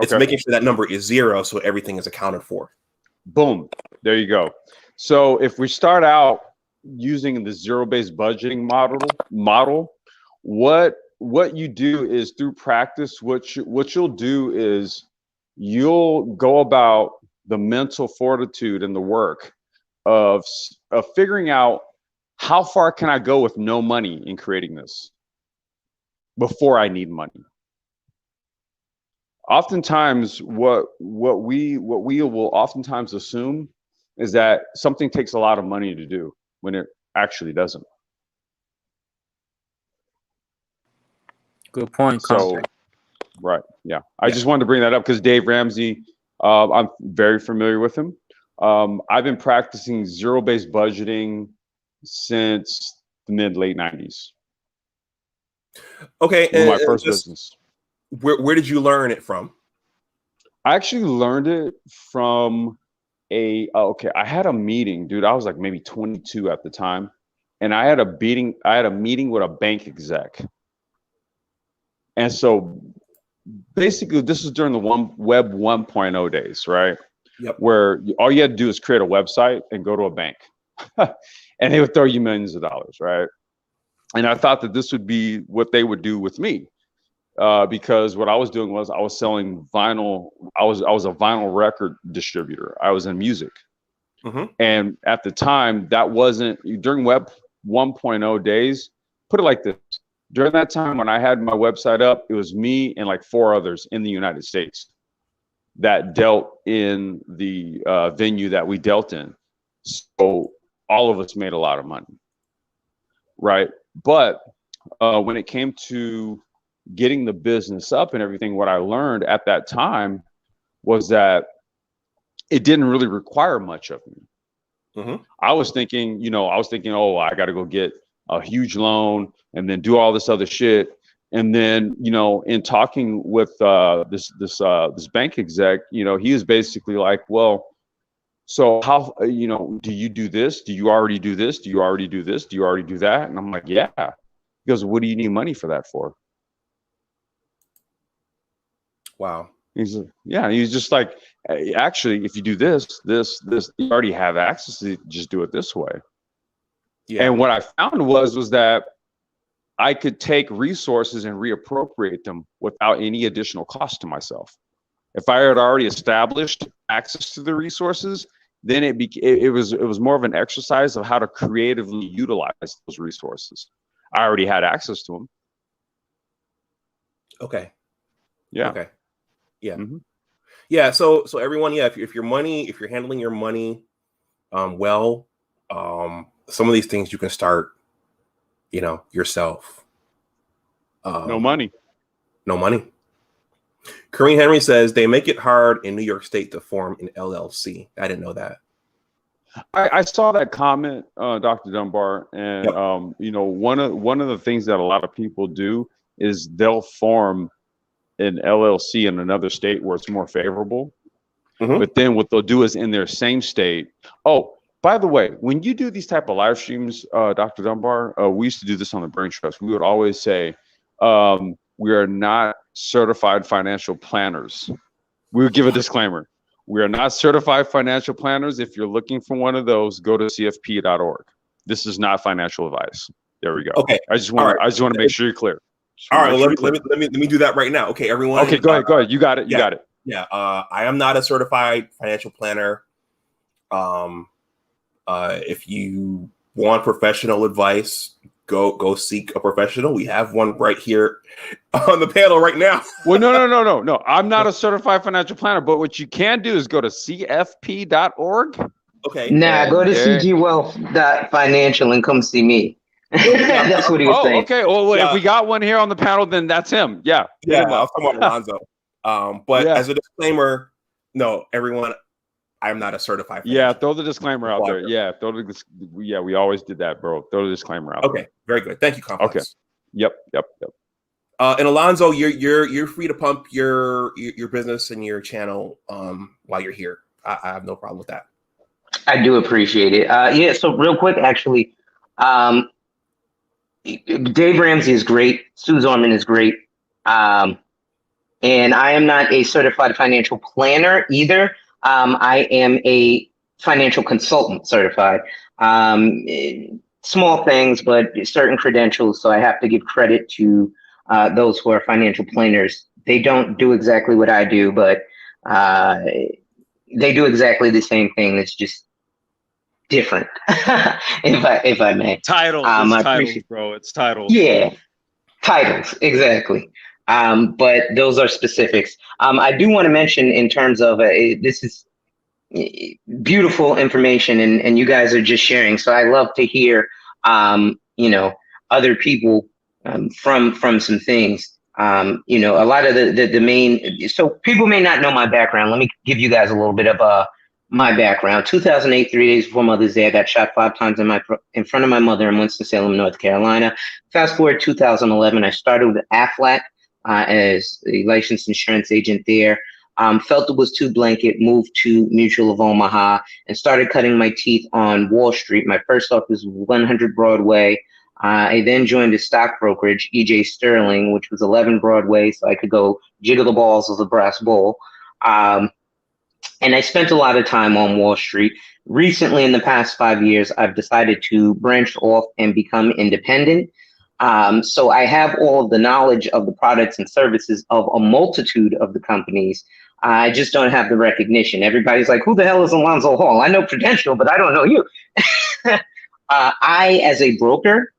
S1: It's making sure that number is zero, so everything is accounted for.
S3: Boom, there you go. So if we start out using the zero-based budgeting model, what you do is, through practice, what you'll do is you'll go about the mental fortitude and the work of figuring out how far can I go with no money in creating this before I need money. oftentimes what we will oftentimes assume is that something takes a lot of money to do when it actually doesn't.
S4: Good point.
S3: So, right, yeah. I just wanted to bring that up because Dave Ramsey, I'm very familiar with him. I've been practicing zero-based budgeting since the late 90s.
S1: Okay,
S3: and my first business.
S1: Where did you learn it from?
S3: I actually learned it from I had a meeting, dude. I was like maybe 22 at the time, and I had a meeting with a bank exec. And so basically this is during the Web 1.0 days, right?
S1: Yep.
S3: Where all you had to do is create a website and go to a bank and they would throw you millions of dollars, right? And I thought that this would be what they would do with me. Because what I was doing was I was selling vinyl. I was a vinyl record distributor. I was in music.
S1: Mm-hmm.
S3: And at the time, that wasn't during Web 1.0 days. Put it like this. During that time when I had my website up, it was me and like 4 others in the United States that dealt in the venue that we dealt in. So all of us made a lot of money, right? But when it came to getting the business up and everything, what I learned at that time was that it didn't really require much of me.
S1: Mm-hmm.
S3: I was thinking, oh, I got to go get a huge loan and then do all this other shit. And then, in talking with this bank exec, he was basically like, well, so how, do you do this? Do you already do this? Do you already do this? Do you already do that? And I'm like, yeah. He goes, what do you need money for that for?
S1: Wow.
S3: He's just like, hey, actually, if you do this, you already have access to it, just do it this way. Yeah. And what I found was that I could take resources and reappropriate them without any additional cost to myself. If I had already established access to the resources, then it was more of an exercise of how to creatively utilize those resources. I already had access to them.
S1: Okay.
S3: Yeah.
S1: Okay. Yeah.
S3: Mm-hmm.
S1: Yeah. So everyone, yeah, if you're handling your money well, some of these things you can start, yourself.
S3: No money.
S1: Kareem Henry says they make it hard in New York State to form an LLC. I didn't know that.
S3: I saw that comment, Dr. Dunbar, and
S1: yep.
S3: One of the things that a lot of people do is they'll form an LLC in another state where it's more favorable. Mm-hmm. But then what they'll do is in their same state. Oh, by the way, when you do these type of live streams, Dr. Dunbar, we used to do this on the Brain Trust. We would always say, we are not certified financial planners. We would give a disclaimer. We are not certified financial planners. If you're looking for one of those, go to cfp.org. This is not financial advice. There we go.
S1: Okay.
S3: I just want to make sure you're clear.
S1: All right, well, let me do that right now. Okay, everyone.
S3: Okay, go ahead. You got it.
S1: You got it. Yeah, I am not a certified financial planner. If you want professional advice, go seek a professional. We have one right here on the panel right now.
S3: Well, no. I'm not a certified financial planner, but what you can do is go to cfp.org.
S1: Okay.
S2: Nah, go to cgwealth.financial and come see me. That's what he was saying.
S3: Okay. Well, if we got one here on the panel, then that's him. Yeah.
S1: Yeah. I was talking about Alonzo. But as a disclaimer, no, everyone, I'm not a certified.
S3: Yeah. Throw the disclaimer out there. Yeah. We always did that, bro. Throw the disclaimer out.
S1: Okay. Very good. Thank you, Complex.
S3: Okay. Yep.
S1: And Alonzo, you're free to pump your business and your channel while you're here. I have no problem with that.
S2: I do appreciate it. So real quick, actually, Dave Ramsey is great. Sue Zorman is great. And I am not a certified financial planner either. I am a financial consultant certified. Small things, but certain credentials. So I have to give credit to those who are financial planners. They don't do exactly what I do, but they do exactly the same thing. It's just different, if I may.
S3: Titles, bro. It's titles.
S2: Yeah, titles, exactly. But those are specifics. I do want to mention in terms of this is beautiful information, and you guys are just sharing. So I love to hear, other people from some things. A lot of the main. So people may not know my background. Let me give you guys a little bit of my background. 2008, 3 days before Mother's Day, I got shot 5 times in front of my mother in Winston-Salem, North Carolina. Fast forward 2011, I started with Aflac as a licensed insurance agent there. Felt it was too blanket, moved to Mutual of Omaha, and started cutting my teeth on Wall Street. My first office was 100 Broadway. I then joined a stock brokerage, EJ Sterling, which was 11 Broadway, so I could go jiggle the balls of the brass bull. And I spent a lot of time on Wall Street. Recently, in the past 5 years, I've decided to branch off and become independent. So I have all of the knowledge of the products and services of a multitude of the companies. I just don't have the recognition. Everybody's like, who the hell is Alonzo Hall? I know Prudential, but I don't know you. I, as a broker,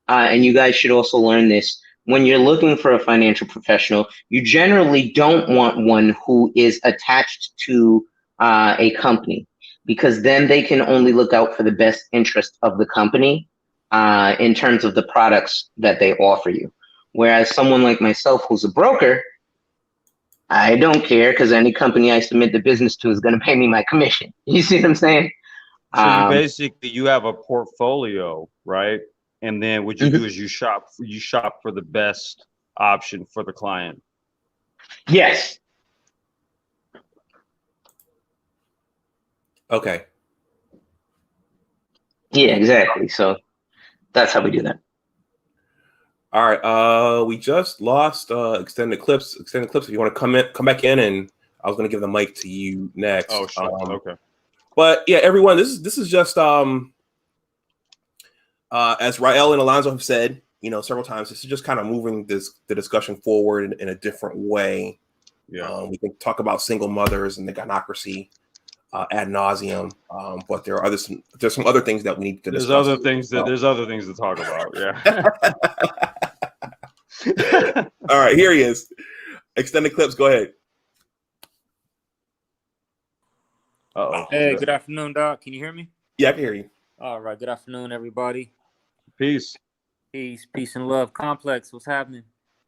S2: and you guys should also learn this, when you're looking for a financial professional, you generally don't want one who is attached to a company, because then they can only look out for the best interest of the company in terms of the products that they offer you. Whereas someone like myself, who's a broker, I don't care, because any company I submit the business to is going to pay me my commission. You see what I'm saying?
S3: So you have a portfolio, right? And then what you do is you shop for the best option for the client.
S2: Yes.
S1: Okay.
S2: Yeah, exactly. So that's how we do that.
S1: All right. We just lost extended clips. Extended clips. If you want to come back in, and I was going to give the mic to you next.
S3: Oh, sure. Okay.
S1: But yeah, everyone, this is just as Rael and Alonzo have said, several times, this is just kind of moving the discussion forward in a different way.
S3: Yeah.
S1: We can talk about single mothers and the gynocracy ad nauseum, but there's some other things that we need to discuss.
S3: There's other things to talk about. Yeah.
S1: All right, here he is. Extended clips. Go ahead.
S4: Uh-oh. Hey, good afternoon, Doc. Can you hear me?
S1: Yeah, I can hear you.
S4: All right. Good afternoon, everybody.
S3: Peace.
S4: Peace and love. Complex, what's happening?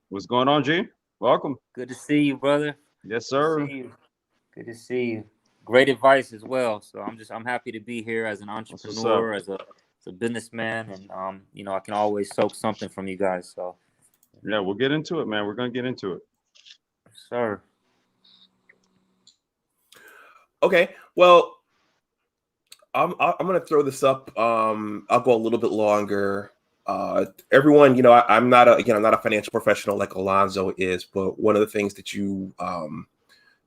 S3: What's going on, G? Welcome.
S4: Good to see you, brother.
S3: Yes, sir.
S4: Good to see you. Great advice as well. So I'm happy to be here as an entrepreneur, as a businessman, and I can always soak something from you guys. So
S3: yeah, we'll get into it, man. We're gonna get into it.
S4: Sir.
S1: Okay. Well, I'm gonna throw this up. I'll go a little bit longer. Everyone, I'm not a financial professional like Alonzo is, but one of the things that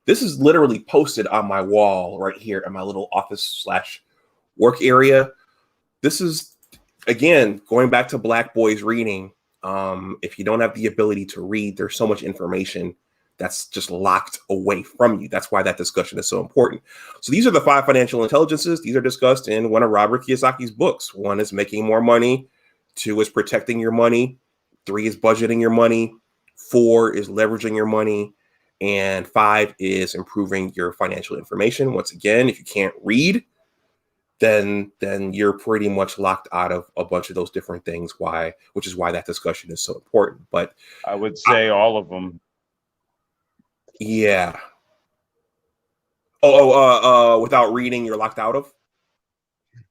S1: this is literally posted on my wall right here in my little office/work area. This is, again, going back to Black boys reading. If you don't have the ability to read, there's so much information that's just locked away from you. That's why that discussion is so important. So these are the 5 financial intelligences. These are discussed in one of Robert Kiyosaki's books. 1 is making more money. 2 is protecting your money. 3 is budgeting your money. 4 is leveraging your money. And 5 is improving your financial information. Once again, if you can't read, then you're pretty much locked out of a bunch of those different things. Which is why that discussion is so important. But
S3: I would say all of them.
S1: Yeah. Without reading, you're locked out of?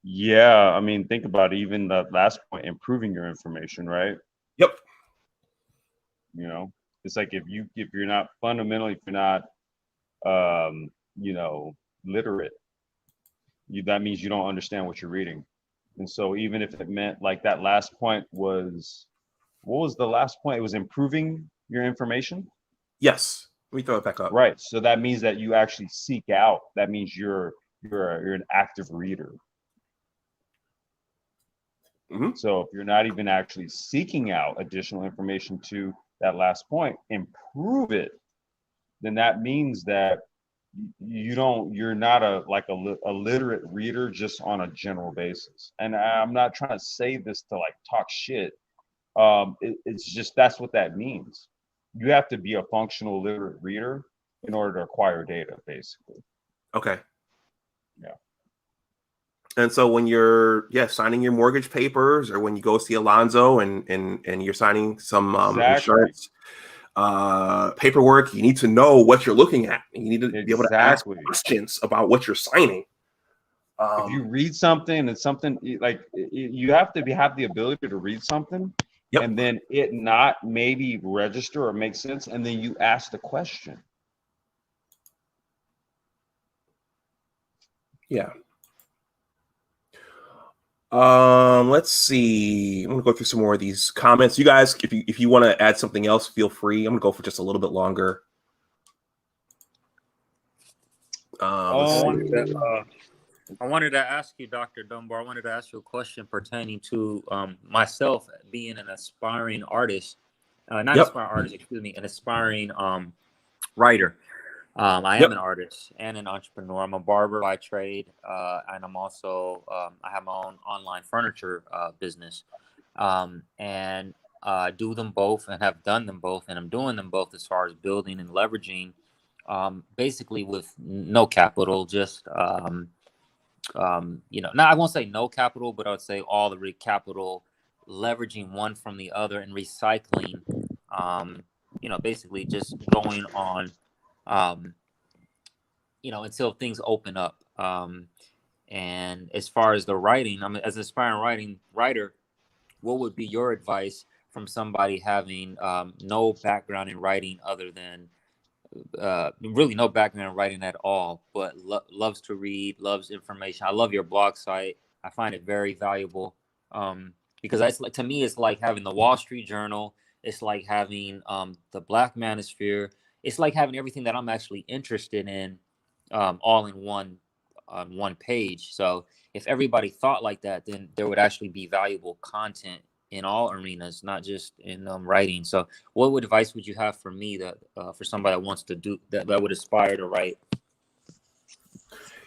S3: Yeah, I mean, think about it, even the last point, improving your information, right?
S1: Yep.
S3: It's like if you're not literate, that means you don't understand what you're reading. And so even if it meant like that last point what was the last point? It was improving your information?
S1: Yes. Let me throw it back up.
S3: Right. So that means that you actually seek out. That means you're an active reader.
S1: Mm-hmm.
S3: So if you're not even actually seeking out additional information to that last point, improve it, then that means that you're not a literate reader just on a general basis. And I'm not trying to say this to like talk shit. It's just, that's what that means. you have to be a functional literate reader in order to acquire data, basically.
S1: Okay.
S3: Yeah.
S1: And so when you're signing your mortgage papers, or when you go see Alonzo and you're signing some insurance paperwork, you need to know what you're looking at. And you need to be able to ask questions about what you're signing.
S3: If you read something and something like you have to have the ability to read something, and then it not maybe register or make sense, and then you ask the question.
S1: Yeah. Let's see. I'm gonna go through some more of these comments. You guys, if you want to add something else, feel free. I'm gonna go for just a little bit longer.
S4: I wanted to ask you, Dr. Dunbar. I wanted to ask you a question pertaining to myself being an aspiring artist, aspiring artist, excuse me, an aspiring writer. I am an artist and an entrepreneur. I'm a barber by trade, and I'm also I have my own online furniture business, and do them both and have done them both, and I'm doing them both as far as building and leveraging, basically with no capital, just I won't say no capital, but I would say all the capital, leveraging one from the other and recycling, basically just going on, until things open up. And as far as the writing, as an aspiring writer, what would be your advice from somebody having no background in writing other than really no background in writing at all, but loves to read, loves information? I love your blog site. I find it very valuable, because to me, it's like having the Wall Street Journal. It's like having the Black Manosphere. It's like having everything that I'm actually interested in, all in one on one page. So if everybody thought like that, then there would actually be valuable content in all arenas, not just in writing. So what advice would you have for me that for somebody that wants to do that would aspire to write?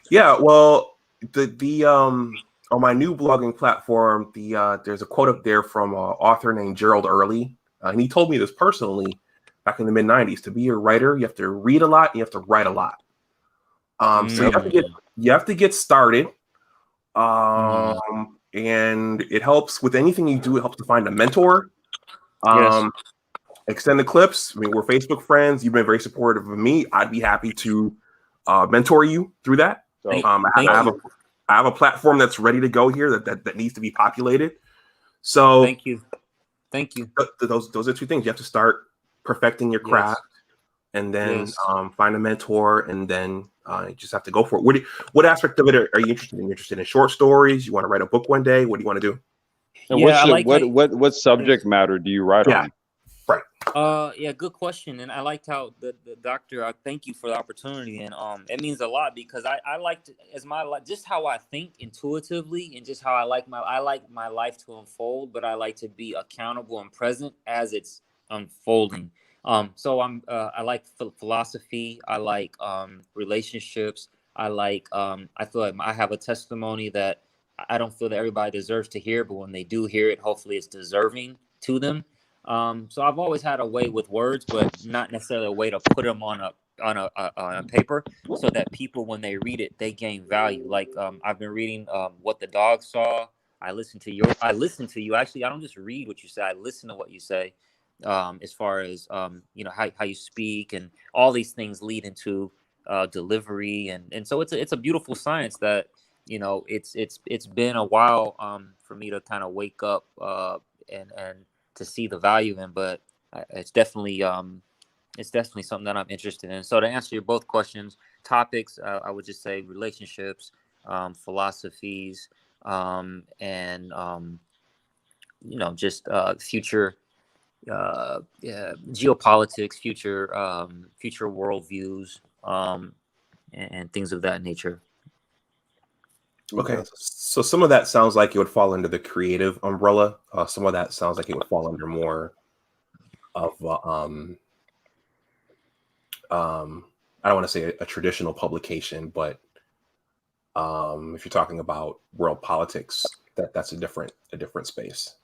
S1: Yeah, well, the on my new blogging platform, there's a quote up there from an author named Gerald Early, and he told me this personally back in the mid '90s. To be a writer, you have to read a lot, and you have to write a lot. So you have to get started, and it helps with anything you do. It helps to find a mentor. Extended Clips. I mean, we're Facebook friends. You've been very supportive of me. I'd be happy to mentor you through that. I have a platform that's ready to go here that needs to be populated. So
S4: thank you.
S1: Those are two things. You have to start perfecting your craft, and then find a mentor, and then you just have to go for it. What aspect of it are you interested in? You're interested in short stories? You want to write a book one day? What do you want to do?
S3: And what subject matter do you write on?
S1: Right.
S4: Good question. And I liked how the doctor, I thank you for the opportunity. And it means a lot because I like to, just how I think intuitively, and just how I like my life to unfold, but I like to be accountable and present as it's unfolding. So I like philosophy. I like relationships. I feel like I have a testimony that I don't feel that everybody deserves to hear, but when they do hear it, hopefully it's deserving to them. So I've always had a way with words, but not necessarily a way to put them on a paper, so that people, when they read it, they gain value. Like I've been reading What the Dog Saw. I listen to you. Actually, I don't just read what you say. I listen to what you say. As far as how you speak, and all these things lead into delivery, and so it's a beautiful science that it's been a while for me to kind of wake up and to see the value in, but it's definitely something that I'm interested in. So to answer your both questions, topics, I would just say relationships, philosophies, and just future geopolitics, future worldviews, and things of that nature.
S1: Okay, so some of that sounds like it would fall under the creative umbrella. Some of that sounds like it would fall under more of I don't want to say a traditional publication, but if you're talking about world politics, that's a different space.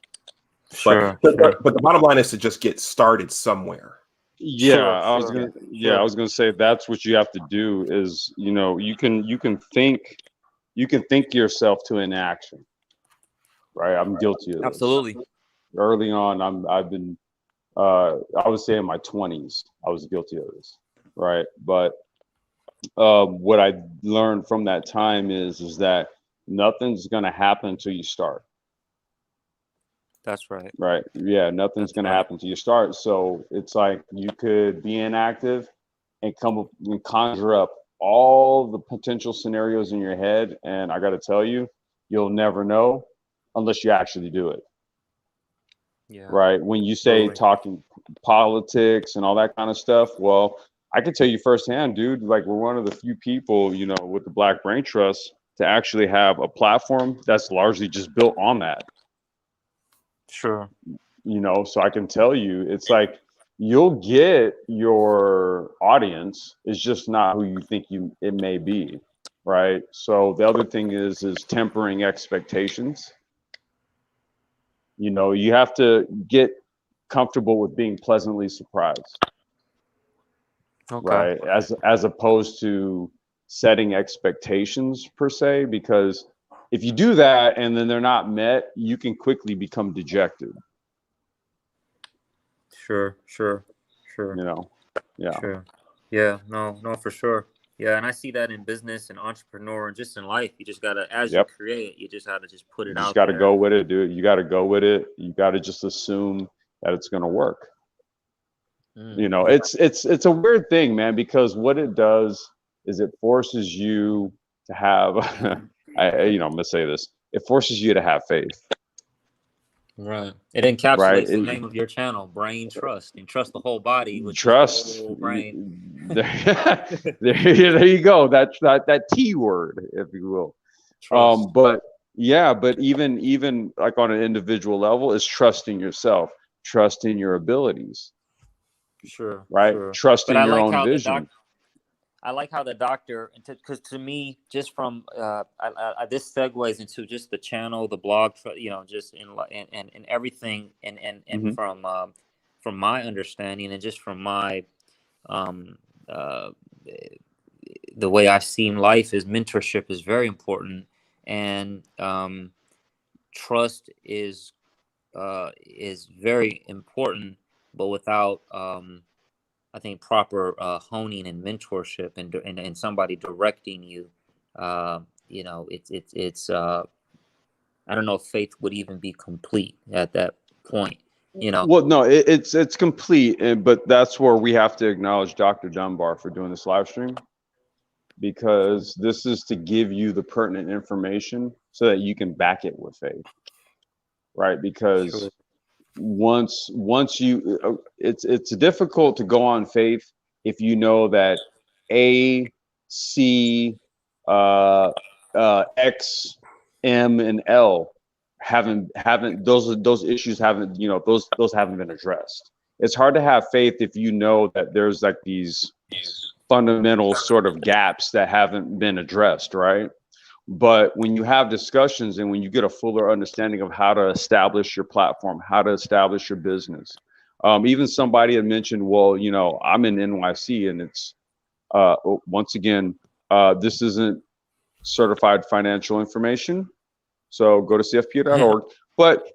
S4: Sure.
S1: But the bottom line is to just get started somewhere.
S3: Yeah,
S4: Sure,
S3: I was
S4: sure,
S3: gonna. Yeah, I
S4: sure.
S3: was gonna say that's what you have to do. Is you can think yourself to inaction, right? I'm guilty of this.
S4: Absolutely.
S3: Early on, I've been. I would say in my 20s, I was guilty of this, right? But what I learned from that time is that nothing's gonna happen until you start.
S4: That's right.
S3: Right. Yeah, nothing's
S4: That's
S3: going to
S4: right.
S3: happen until you start. So it's like you could be inactive and come up and conjure up all the potential scenarios in your head. And I got to tell you, you'll never know unless you actually do it.
S4: Yeah.
S3: Right. When you say
S4: Absolutely.
S3: talking politics and all that kind of stuff, well, I can tell you firsthand, dude, like we're one of the few people, with the Black Brain Trust to actually have a platform that's largely just built on that.
S4: Sure.
S3: So I can tell you it's like you'll get your audience is just not who you think it may be, right? So the other thing is tempering expectations. You have to get comfortable with being pleasantly surprised,
S4: Okay.
S3: right? As opposed to setting expectations per se, because if you do that and then they're not met, you can quickly become dejected.
S4: Sure. Sure. Sure.
S3: Yeah.
S4: Sure. Yeah. No. No. For sure. Yeah. And I see that in business and entrepreneur and just in life. You just gotta, as you
S3: Yep.
S4: create, you just gotta just put
S3: You
S4: it
S3: just
S4: out
S3: got to
S4: there.
S3: go with it, dude. You got to go with it. You got to just assume that it's going to work.
S4: Yeah.
S3: It's a weird thing, man, because what it does is it forces you to have, I'm going to say this. It forces you to have faith,
S4: Right. It
S3: right?
S4: encapsulates the name of your channel, Brain Trust, and trust the whole body, which is the
S3: Trust.
S4: whole brain.
S3: There you go. That's that T word, if you will.
S4: Trust.
S3: But yeah, but even like on an individual level is trusting yourself, trusting your abilities,
S4: Sure.
S3: right?
S4: Sure. But
S3: Trusting your own vision.
S4: I like how the doctor, because to me, just from this segues into just the channel, the blog, just in everything, and
S3: Mhm.
S4: from my understanding, and just from my um, uh, the way I've seen life, is mentorship is very important, and trust is very important, but without I think proper honing and mentorship and somebody directing you, it's I don't know if faith would even be complete at that point.
S3: Well, no, it's complete, but that's where we have to acknowledge Dr. Dunbar for doing this live stream, because this is to give you the pertinent information so that you can back it with faith, right? Because
S4: Sure.
S3: once you it's difficult to go on faith if you know that A, C, X, M, and L haven't those issues haven't those haven't been addressed. It's hard to have faith if you know that there's like these fundamental sort of gaps that haven't been addressed, right? But when you have discussions and when you get a fuller understanding of how to establish your platform, how to establish your business, even somebody had mentioned, well, I'm in NYC and it's once again, this isn't certified financial information. So go to cfp.org. But,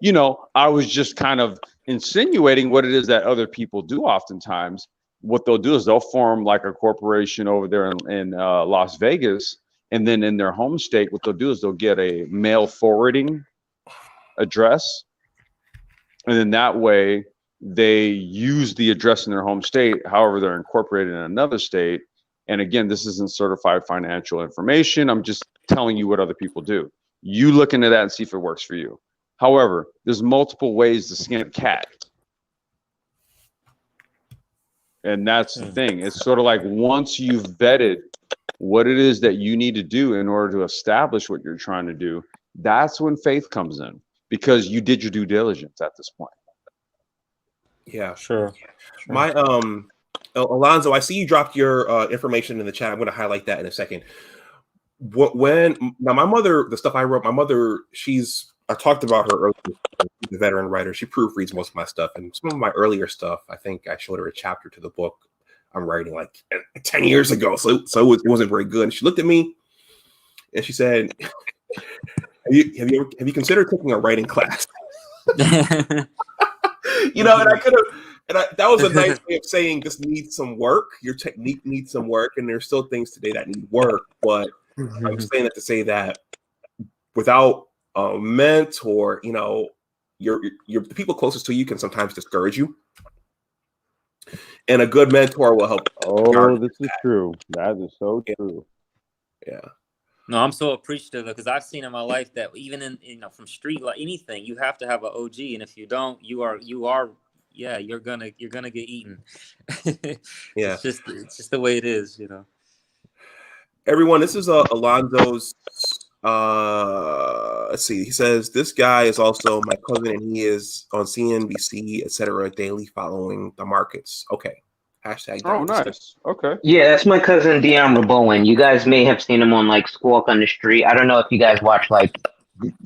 S3: I was just kind of insinuating what it is that other people do oftentimes. What they'll do is they'll form like a corporation over there in Las Vegas. And then in their home state, what they'll do is they'll get a mail forwarding address. And then that way they use the address in their home state. However, they're incorporated in another state. And again, this isn't certified financial information. I'm just telling you what other people do. You look into that and see if it works for you. However, there's multiple ways to skin a cat. And that's the thing. It's sort of like once you've vetted what it is that you need to do in order to establish what you're trying to do, that's when faith comes in, because you did your due diligence at this point.
S1: Yeah.
S4: Sure.
S1: My Alonzo, I see you dropped your information in the chat. I'm going to highlight that in a second. Now my mother, the stuff I wrote, my mother, I talked about her earlier. She's a veteran writer. She proofreads most of my stuff, and some of my earlier stuff, I think I showed her a chapter to the book I'm writing like 10 years ago. So it wasn't very good. And she looked at me and she said, have you considered taking a writing class? And I could have, that was a nice way of saying this needs some work. Your technique needs some work, and there's still things today that need work. But I'm saying that to say that without a mentor, your the people closest to you can sometimes discourage you, and a good mentor will help.
S3: Oh, this is true. That is so true.
S1: Yeah.
S4: No, I'm so appreciative because I've seen in my life that even in from street, like anything, you have to have an OG, and if you don't, you're gonna get eaten.
S1: Yeah,
S4: it's just the way it is,
S1: Everyone, this is Alonzo's. Let's see. He says this guy is also my cousin, and he is on CNBC, etc. daily, following the markets. Okay. Hashtag.
S3: Oh, nice. Okay.
S2: Yeah, that's my cousin Dion Rabowen. You guys may have seen him on like Squawk on the Street. I don't know if you guys watch like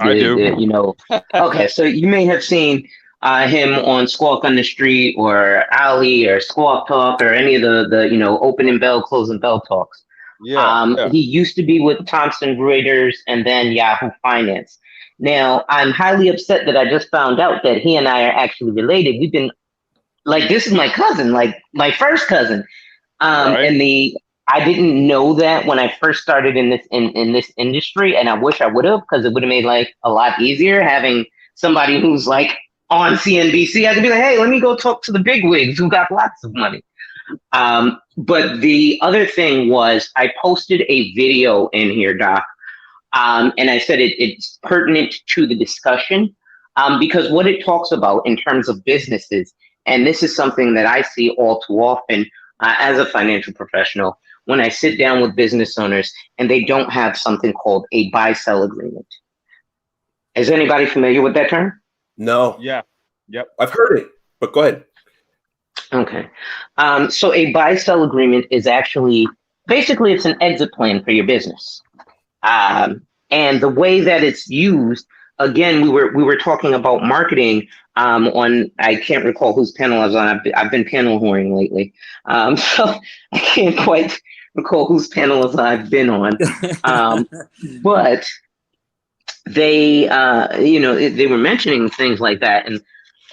S3: I do.
S2: Okay, so you may have seen him on Squawk on the Street or Ali or Squawk Talk or any of the opening bell, closing bell talks.
S3: Yeah.
S2: He used to be with Thomson Reuters and then Yahoo Finance. Now, I'm highly upset that I just found out that he and I are actually related. We've been like, this is my cousin, like my first cousin.
S3: Right.
S2: I didn't know that when I first started in this industry, and I wish I would have, because it would have made like a lot easier having somebody who's like on CNBC. I could be like, hey, let me go talk to the bigwigs who got lots of money. But the other thing was I posted a video in here, Doc, and I said it's pertinent to the discussion because what it talks about in terms of businesses, and this is something that I see all too often as a financial professional, when I sit down with business owners and they don't have something called a buy-sell agreement. Is anybody familiar with that term?
S1: No.
S3: Yeah. Yep.
S1: I've heard it, but go ahead.
S2: Okay. So a buy-sell agreement is actually, basically it's an exit plan for your business. And the way that it's used, again, we were talking about marketing on, I can't recall whose panel I was on. I've been panel whoring lately. So I can't quite recall whose panels I've been on. But they, they were mentioning things like that. And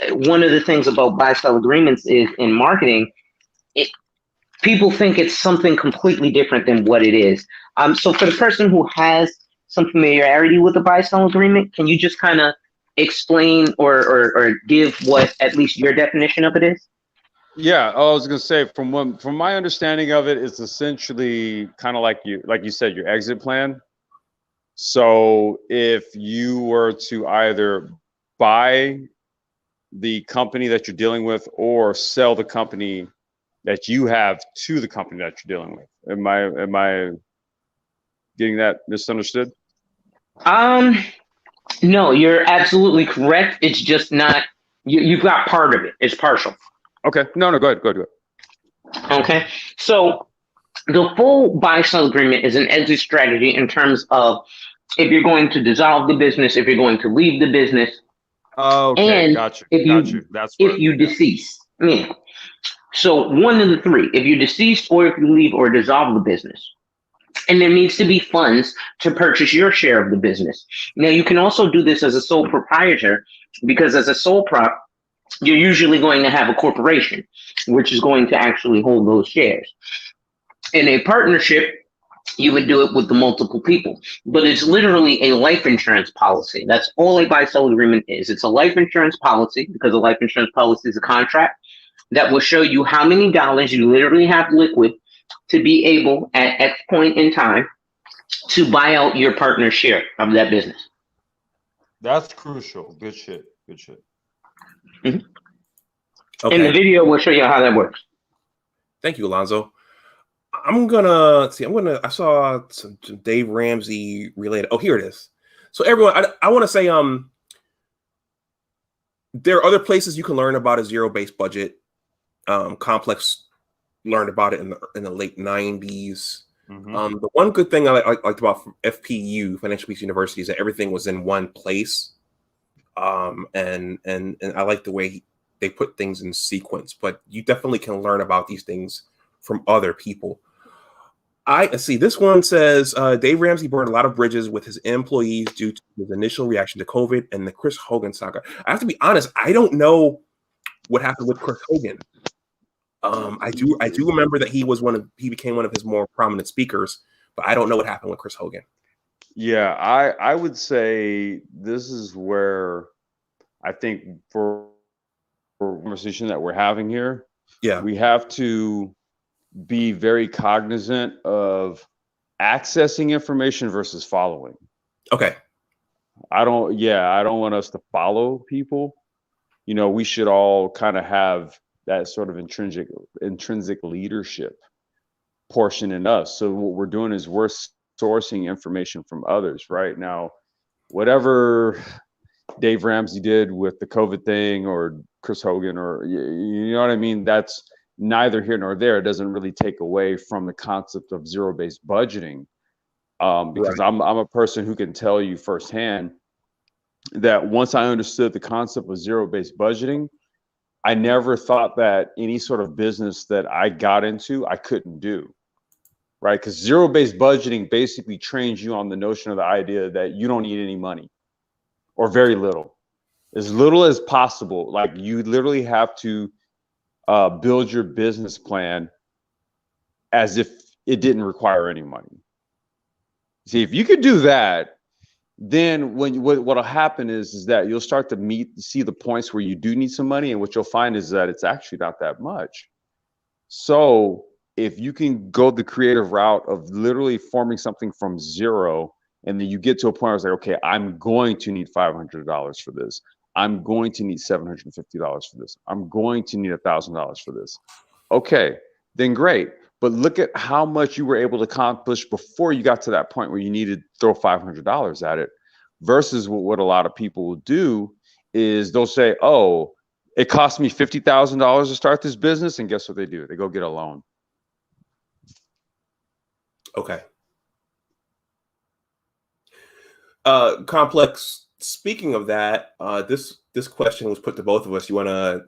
S2: one of the things about buy-sell agreements is in marketing, people think it's something completely different than what it is. So for the person who has some familiarity with the buy-sell agreement, can you just kind of explain or give what at least your definition of it is?
S3: Yeah, I was gonna say from my understanding of it, it's essentially kind of like you said, your exit plan. So if you were to either buy the company that you're dealing with or sell the company that you have to the company that you're dealing with. Am I getting that misunderstood?
S2: No, you're absolutely correct. It's just not, you've got part of it. It's partial.
S3: Okay. No, go ahead.
S2: Okay. So the full buy-sell agreement is an exit strategy in terms of if you're going to dissolve the business, if you're going to leave the business.
S3: Okay,
S2: and
S3: got you. That's
S2: if you decease. Yeah. So one of the three, if you decease or if you leave or dissolve the business. And there needs to be funds to purchase your share of the business. Now, you can also do this as a sole proprietor, because as a sole prop, you're usually going to have a corporation, which is going to actually hold those shares. In a partnership, you would do it with the multiple people, but it's literally a life insurance policy. That's all a buy-sell agreement is. It's a life insurance policy, because a life insurance policy is a contract that will show you how many dollars you literally have liquid to be able at X point in time to buy out your partner's share of that business.
S3: That's crucial. Good shit.
S2: Mm-hmm.
S1: Okay.
S2: And the video will show you how that works.
S1: Thank you, Alonzo. I saw some Dave Ramsey related. Oh, here it is. So everyone, I want to say, there are other places you can learn about a zero-based budget. Complex learned about it in the late 90s. Mm-hmm. The one good thing I liked about FPU, Financial Peace University, is that everything was in one place. And I like the way they put things in sequence. But you definitely can learn about these things from other people. I see. This one says Dave Ramsey burned a lot of bridges with his employees due to his initial reaction to COVID and the Chris Hogan saga. I have to be honest. I don't know what happened with Chris Hogan. I do remember that he became one of his more prominent speakers, but I don't know what happened with Chris Hogan.
S3: Yeah, I would say this is where I think for conversation that we're having here,
S1: Yeah.
S3: we have to be very cognizant of accessing information versus following.
S1: Okay.
S3: I don't want us to follow people. You know, we should all kind of have that sort of intrinsic leadership portion in us. So what we're doing is we're sourcing information from others. Right now, whatever Dave Ramsey did with the COVID thing, or Chris Hogan, or you know what I mean, that's neither here nor there. It doesn't really take away from the concept of zero-based budgeting, because
S1: Right.
S3: I'm a person who can tell you firsthand that once I understood the concept of zero-based budgeting, I never thought that any sort of business that I got into I couldn't do, right? Because zero-based budgeting basically trains you on the notion of the idea that you don't need any money, or very little as possible. Like, you literally have to build your business plan as if it didn't require any money. See, if you could do that, then what'll happen is that you'll start to see the points where you do need some money, and what you'll find is that it's actually not that much. So if you can go the creative route of literally forming something from zero, and then you get to a point where it's like, okay, I'm going to need $500 for this. I'm going to need $750 for this. I'm going to need $1,000 for this. Okay, then great. But look at how much you were able to accomplish before you got to that point where you needed to throw $500 at it, versus what a lot of people will do is they'll say, oh, it cost me $50,000 to start this business. And guess what they do? They go get a loan.
S1: Okay. Complex. Speaking of that, this question was put to both of us. You want to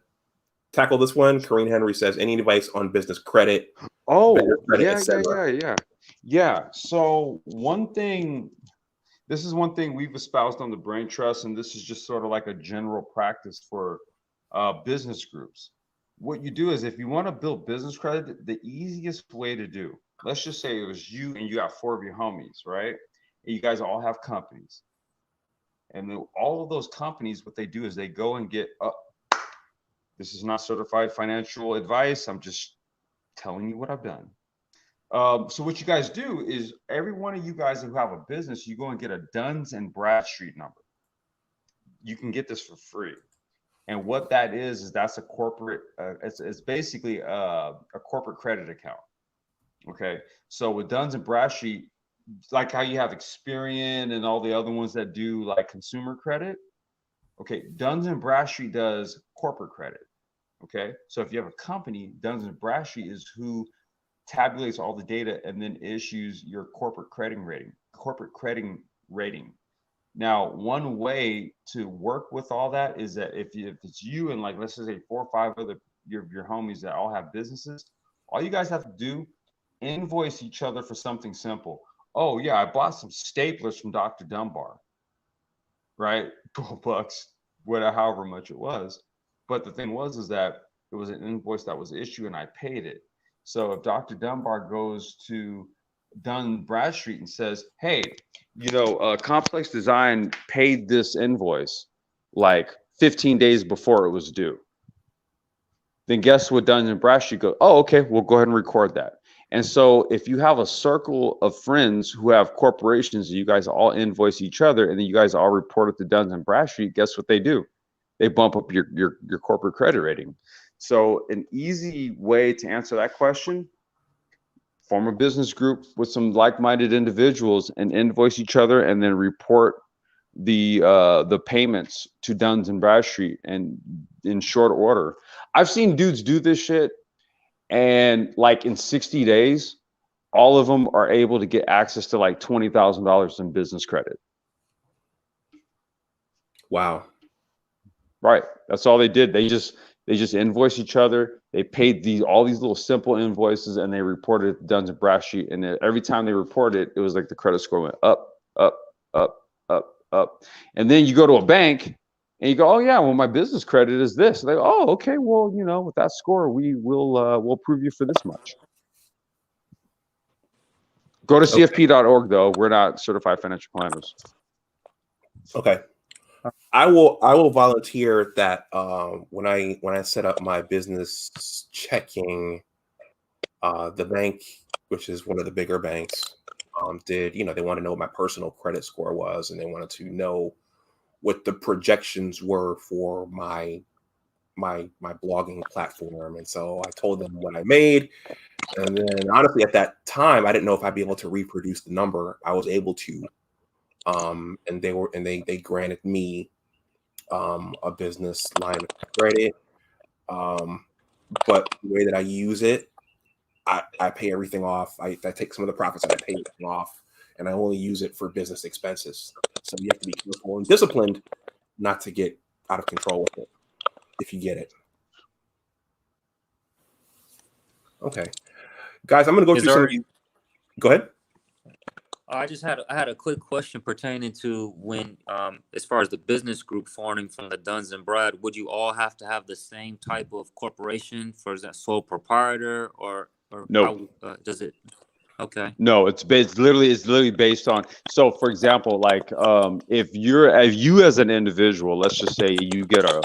S1: tackle this one? Corrine Henry says, any advice on business credit?
S3: Oh,
S1: credit,
S3: yeah. So this is one thing we've espoused on the Brain Trust, and this is just sort of like a general practice for business groups. What you do is, if you want to build business credit, the easiest way to do, let's just say it was you and you got 4 of your homies, right? And you guys all have companies. And then all of those companies, what they do is they go and get this is not certified financial advice. I'm just telling you what I've done. So what you guys do is, every one of you guys who have a business, you go and get a Duns and Bradstreet number. You can get this for free. And what that is that's a corporate, it's basically a corporate credit account. Okay. So with Duns and Bradstreet, like how you have Experian and all the other ones that do like consumer credit. Okay. Duns and Bradstreet does corporate credit. Okay. So if you have a company, Duns and Bradstreet is who tabulates all the data and then issues your corporate credit rating. Now, one way to work with all that is that if it's you and, like, let's just say 4 or 5 other your homies that all have businesses, all you guys have to do, invoice each other for something simple. Oh yeah, I bought some staplers from Dr. Dunbar, right? $12, whatever, however much it was. But the thing was that it was an invoice that was issued and I paid it. So if Dr. Dunbar goes to Dun Bradstreet and says, hey, Complex Design paid this invoice like 15 days before it was due, then guess what? Dun and Bradstreet goes, oh, okay, we'll go ahead and record that. And so if you have a circle of friends who have corporations, you guys all invoice each other, and then you guys all report it to Duns and Bradstreet, guess what they do? They bump up your corporate credit rating. So an easy way to answer that question: form a business group with some like-minded individuals and invoice each other, and then report the payments to Duns and Bradstreet, and in short order. I've seen dudes do this shit, and like in 60 days, all of them are able to get access to like $20,000 in business credit.
S1: Wow.
S3: Right. That's all they did. They just invoiced each other. They paid all these little simple invoices, and they reported it to Duns and Bradstreet. And then every time they reported, it was like the credit score went up, up, up, up, up. And then you go to a bank and you go, oh yeah, well my business credit is this. And they go, oh okay, well with that score we'll approve you for this much. Go to CFP.org though. We're not certified financial planners.
S1: Okay. I will volunteer that when I set up my business checking, the bank, which is one of the bigger banks, they want to know what my personal credit score was, and they wanted to know what the projections were for my blogging platform. And so I told them what I made. And then honestly, at that time, I didn't know if I'd be able to reproduce the number. I was able to. And they granted me a business line of credit. But the way that I use it, I pay everything off. I take some of the profits and I pay it off, and I only use it for business expenses. So you have to be careful and disciplined not to get out of control with it, if you get it. Okay, guys, I'm going to go through some. Go ahead.
S4: I had a quick question pertaining to when, as far as the business group forming from the Duns and Brad, would you all have to have the same type of corporation for that sole proprietor, or
S3: no?
S4: Does it? Okay.
S3: No, it's literally based on. So, for example, like if you as an individual, let's just say you get a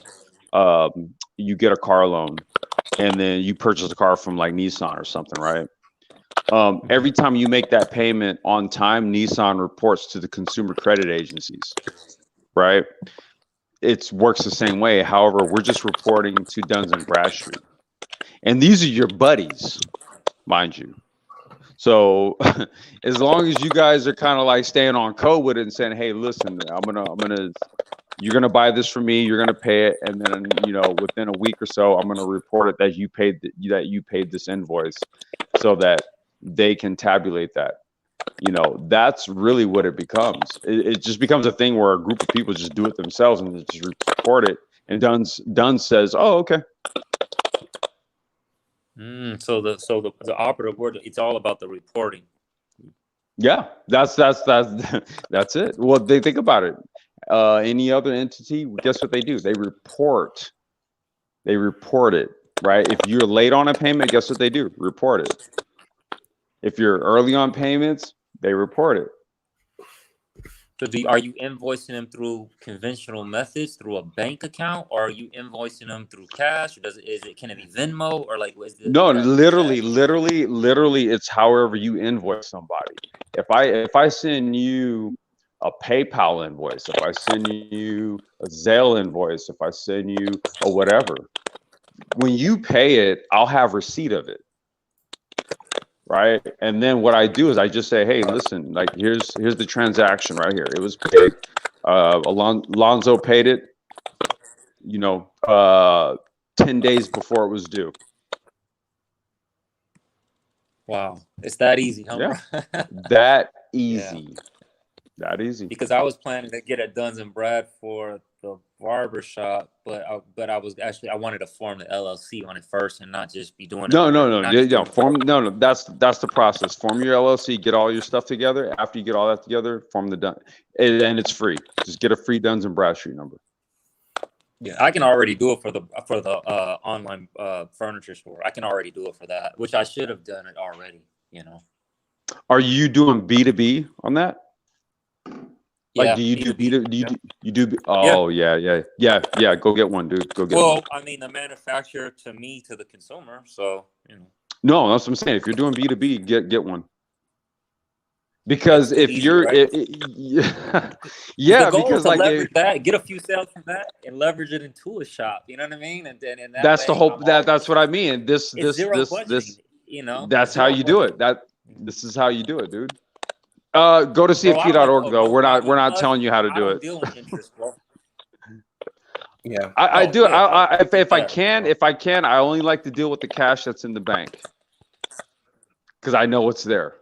S3: car loan, and then you purchase a car from like Nissan or something, right? Every time you make that payment on time, Nissan reports to the consumer credit agencies, right? It works the same way. However, we're just reporting to Duns and Bradstreet, and these are your buddies, mind you. So as long as you guys are kind of like staying on code with it and saying, hey, listen, you're gonna buy this from me, you're gonna pay it, and then within a week or so, I'm gonna report it that you paid this invoice, so that they can tabulate that. That's really what it becomes. It just becomes a thing where a group of people just do it themselves and just report it. And Duns says, "Oh, okay."
S4: So the operative word, it's all about the reporting.
S3: Yeah, that's it. Well, they think about it. Any other entity, guess what they do? They report. They report it, right? If you're late on a payment, guess what they do? Report it. If you're early on payments, they report it.
S4: So are you invoicing them through conventional methods, through a bank account, or are you invoicing them through cash? Or can it be Venmo, or like what is it?
S3: No, literally, it's however you invoice somebody. If I send you a PayPal invoice, if I send you a Zelle invoice, if I send you a whatever, when you pay it, I'll have receipt of it. Right. And then what I do is I just say, hey, listen, like here's the transaction right here. It was paid. Alonzo paid it, 10 days before it was due.
S4: Wow. It's that easy, huh?
S3: Yeah. That easy. Yeah. That easy.
S4: Because I was planning to get a Duns and Brad for the barber shop, but I wanted to form the LLC on it first and not just be doing it.
S3: No. That's the process. Form your LLC, get all your stuff together. After you get all that together, form the Duns, and it's free. Just get a free Duns and Bradstreet number.
S4: Yeah, I can already do it for the online furniture store. I can already do it for that, which I should have done it already.
S3: Are you doing B2B on that? Like,
S4: yeah,
S3: do you do B2B? You do? Oh, yeah. Go get one, dude. Go get one.
S4: Well, I mean, the manufacturer to the consumer. So,
S3: No, that's what I'm saying. If you're doing B2B, get one. Because if you're,
S4: right?
S3: Yeah,
S4: the goal
S3: because
S4: is to
S3: like
S4: leverage that, get a few sales from that, and leverage it into a shop. You know what I mean? And
S3: that's the whole. That's what I mean. This. That's how you do it. This is how you do it, dude. Go to CFP.org though. We're not telling you how to do it.
S4: Deal with interest, bro.
S1: Yeah,
S3: I do. Yeah. If I can, I only like to deal with the cash that's in the bank because I know it's there.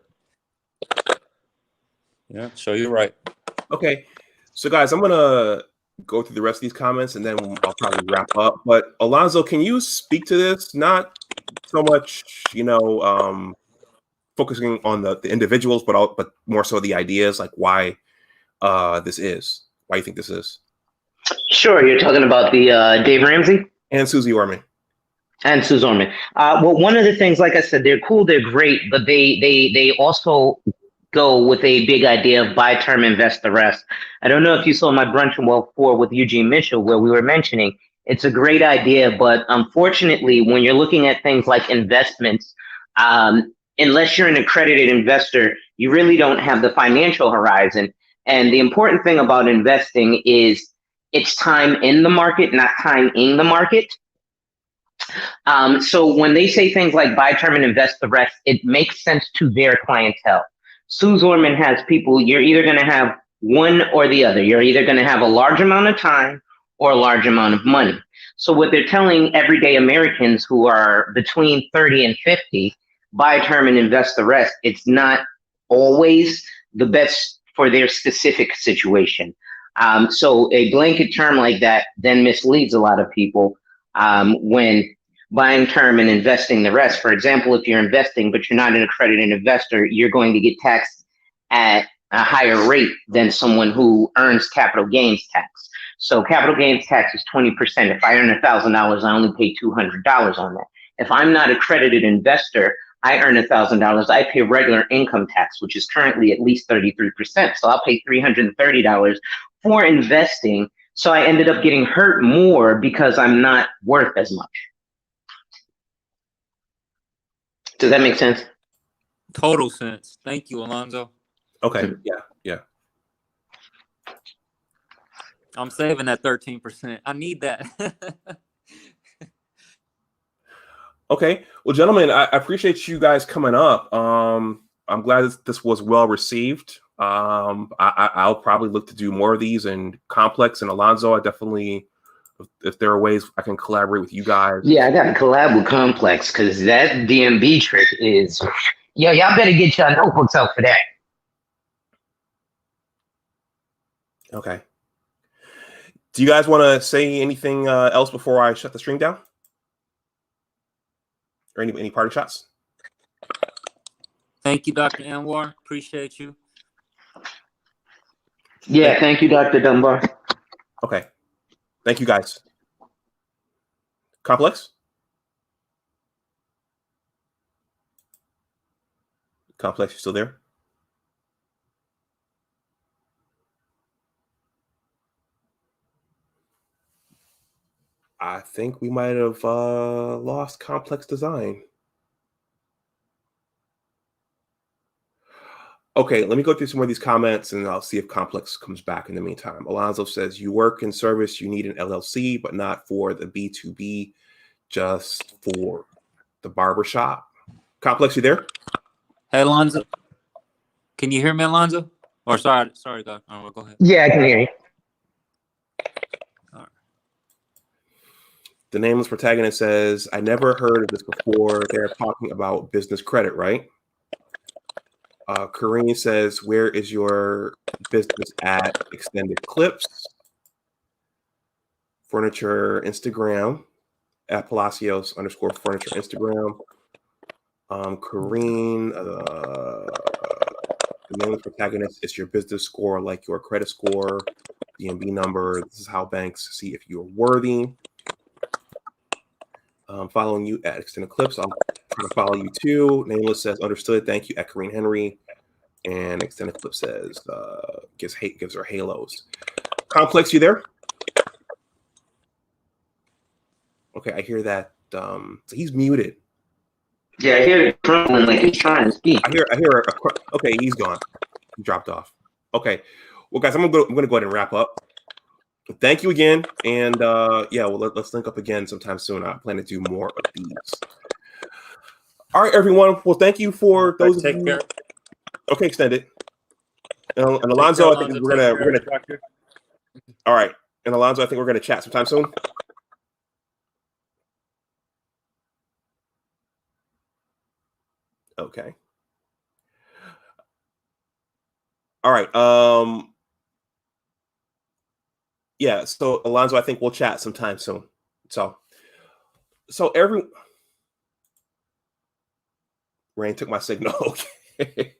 S4: Yeah, so you're right.
S1: Okay, so guys, I'm gonna go through the rest of these comments, and then I'll probably wrap up. But Alonzo, can you speak to this? Not so much, focusing on the individuals, but more so the ideas, like why why you think this is.
S2: Sure, you're talking about the Dave Ramsey
S1: And Susie Orman.
S2: and Sue Zorman. Well, one of the things, like I said, they're cool, they're great, but they also go with a big idea of buy term, invest the rest. I don't know if you saw my Brunch and Wealth 4 with Eugene Mitchell, where we were mentioning it's a great idea, but unfortunately, when you're looking at things like investments, unless you're an accredited investor, you really don't have the financial horizon. And the important thing about investing is it's time in the market, not time in the market. So when they say things like buy term and invest the rest, it makes sense to their clientele. Sue Zorman has people, you're either going to have one or the other. You're either going to have a large amount of time or a large amount of money. So what they're telling everyday Americans who are between 30 and 50, buy term and invest the rest, it's not always the best for their specific situation. So a blanket term like that then misleads a lot of people when buying term and investing the rest. For example, if you're investing but you're not an accredited investor, you're going to get taxed at a higher rate than someone who earns capital gains tax. So capital gains tax is 20%. If I earn $1,000, I only pay $200 on that. If I'm not an accredited investor, I earn $1,000, I pay regular income tax, which is currently at least 33%. So I'll pay $330 for investing. So I ended up getting hurt more because I'm not worth as much. Does that make sense?
S4: Total sense. Thank you, Alonzo.
S1: Okay. Yeah.
S4: I'm saving that 13%. I need that.
S1: Okay. Well, gentlemen, I appreciate you guys coming up. I'm glad this was well received. I'll probably look to do more of these, and Complex and Alonzo, I definitely, if there are ways I can collaborate with you guys.
S2: Yeah, I got to collab with Complex because that DMB trick is, y'all better get y'all notebooks out for that.
S1: Okay. Do you guys want to say anything else before I shut the stream down? Or any party shots?
S4: Thank you, Dr. Anwar. Appreciate you.
S2: Yeah, thank you, Dr. Dunbar.
S1: Okay. Thank you, guys. Complex? Complex, you still there? I think we might have lost Complex Design. Okay, let me go through some more of these comments, and I'll see if Complex comes back in the meantime. Alonzo says, you work in service, you need an LLC, but not for the B2B, just for the barbershop. Complex, you there?
S4: Hey, Alonzo. Can you hear me, Alonzo? Or sorry, Doc. Go ahead.
S2: Yeah, I can hear you.
S4: All right.
S1: The nameless protagonist says, I never heard of this before. They're talking about business credit, right? Kareem says, where is your business at? Extended Clips. Furniture Instagram at Palacios _ furniture Instagram. Kareem, the nameless protagonist is your business score, like your credit score, DMB number. This is how banks see if you're worthy. Following you at Extended Clips. I'll try to follow you too. Nameless says, understood. Thank you at Kareem Henry. And Extended Clip says, gives her halos. Complex, you there? Okay, I hear that. So he's muted.
S2: Yeah, I hear it crumbling like he's trying to speak.
S1: I hear. Okay, he's gone. He dropped off. Okay, well, guys, I'm gonna go ahead and wrap up. Thank you again, and let's link up again sometime soon. I plan to do more of these. All right, everyone. Well, thank you for those of you.
S4: Care.
S1: Okay, Extended. And Alonzo, I think we're gonna. All right, and Alonzo, I think we're gonna chat sometime soon. Okay. All right. Yeah. So Alonzo, I think we'll chat sometime soon. So every Rain took my signal. Okay.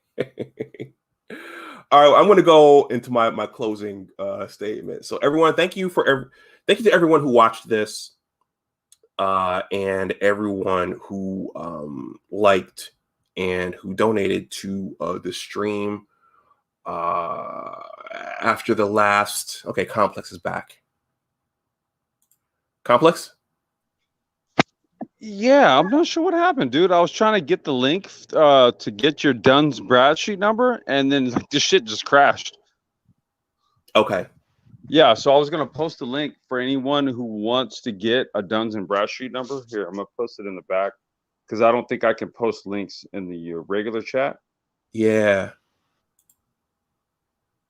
S1: All right, I'm going to go into my closing statement. So everyone, thank you to everyone who watched this, and everyone who liked and who donated to the stream after the last. Okay, Complex is back. Complex.
S3: Yeah, I'm not sure what happened, dude. I was trying to get the link to get your Dunn's Bradstreet number, and then like this shit just crashed.
S1: Okay.
S3: Yeah, so I was gonna post a link for anyone who wants to get a Dunn's and Bradstreet number. Here, I'm gonna post it in the back because I don't think I can post links in the regular chat.
S1: Yeah.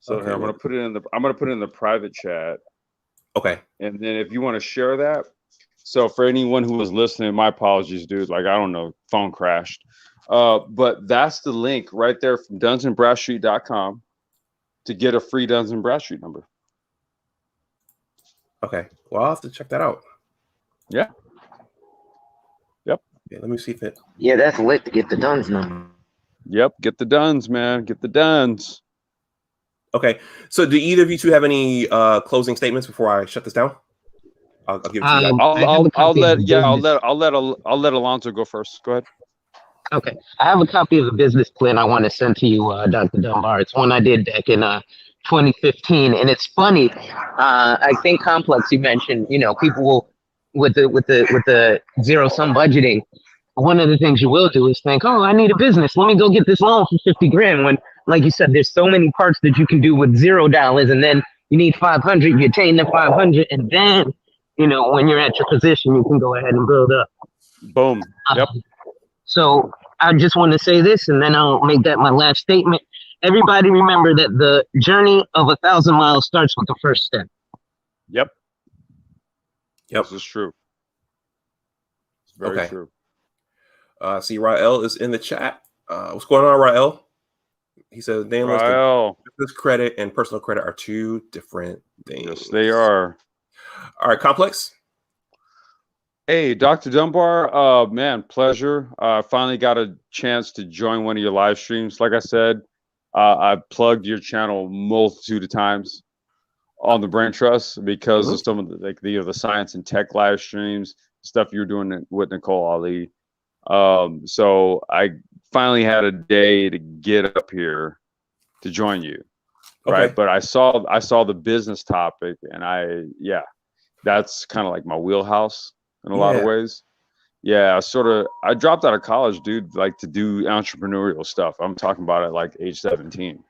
S3: So
S1: Okay,
S3: here, I'm gonna put it in the private chat.
S1: Okay.
S3: And then if you want to share that, so for anyone who was listening, my apologies, dude. Like I don't know, phone crashed. But that's the link right there from dunsandbradstreet.com to get a free Duns and Bradstreet number.
S1: Okay. Well, I'll have to check that out.
S3: Yeah. Yep.
S1: Yeah, let me see if it.
S2: Yeah, that's lit to get the Duns number.
S3: Yep. Get the Duns, man. Get the Duns.
S1: Okay. So, do either of you two have any closing statements before I shut this down? I'll give it to you.
S3: I'll let Alonzo go first. Go ahead.
S2: Okay. I have a copy of the business plan I want to send to you, Dr. Dunbar. It's one I did back in 2015. And it's funny. I think Complex, you mentioned, people will, with the zero sum budgeting, one of the things you will do is think, oh, I need a business. Let me go get this loan for 50 grand. When, like you said, there's so many parts that you can do with $0, and then you need 500, you attain the 500. And then, when you're at your position, you can go ahead and build up.
S3: Boom. Yep.
S2: So I just want to say this, and then I'll make that my last statement. Everybody remember that the journey of 1,000 miles starts with the first step.
S3: Yep.
S1: Yep.
S3: This is true. It's very true.
S1: See, Rael is in the chat. What's going on, Rael? He says, "Damn, business credit and personal credit are two different things."
S3: Yes, they are.
S1: All right, Complex.
S3: Hey, Dr. Dunbar, man, pleasure. I finally got a chance to join one of your live streams. Like I said, I plugged your channel multitude of times on the Brain Trust because of some of the science and tech live streams, stuff you were doing with Nicole Ali. So I finally had a day to get up here to join you, right? But I saw the business topic, and that's kind of like my wheelhouse in a lot of ways. Yeah, I dropped out of college, dude, like to do entrepreneurial stuff. I'm talking about it like age 17.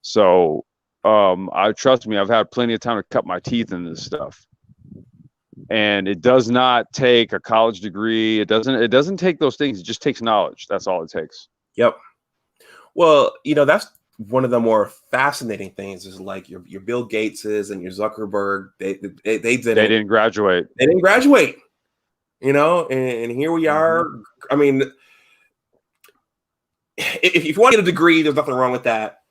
S3: So trust me, I've had plenty of time to cut my teeth in this stuff. And it does not take a college degree. It doesn't take those things. It just takes knowledge. That's all it takes.
S1: Yep. Well, that's one of the more fascinating things is like your Bill Gateses and your Zuckerberg. They didn't
S3: graduate.
S1: They didn't graduate. And here we are. I mean, if you want to get a degree, there's nothing wrong with that.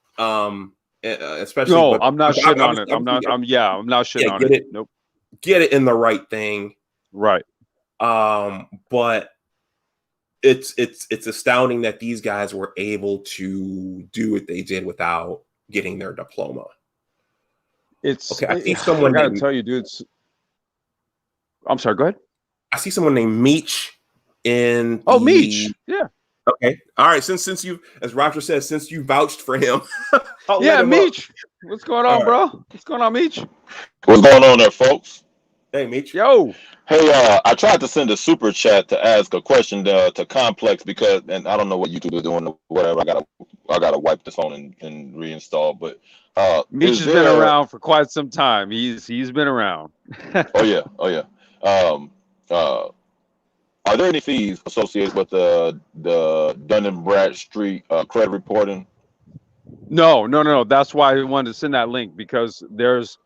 S1: Especially.
S3: No, I'm not shitting on it. I'm not shitting on it. Nope.
S1: Get it in the right thing.
S3: Right.
S1: But it's astounding that these guys were able to do what they did without getting their diploma. I see someone.
S3: I gotta tell you, dude. I'm sorry. Go ahead.
S1: I see someone named Meech in.
S3: Meech. Yeah.
S1: Okay. All right. Since you, as Roger says, since you vouched for him.
S3: Meech. What's going on, bro? What's going on, Meech?
S5: What's going on there, folks?
S1: Hey, Meech.
S3: Yo.
S5: Hey, I tried to send a super chat to ask a question to Complex and I don't know what YouTube is doing or whatever. I gotta wipe this phone and reinstall. But
S3: Meech has been around for quite some time. He's been around.
S5: Oh yeah. Are there any fees associated with the Dun and Bradstreet credit reporting?
S3: No. That's why I wanted to send that link, because there's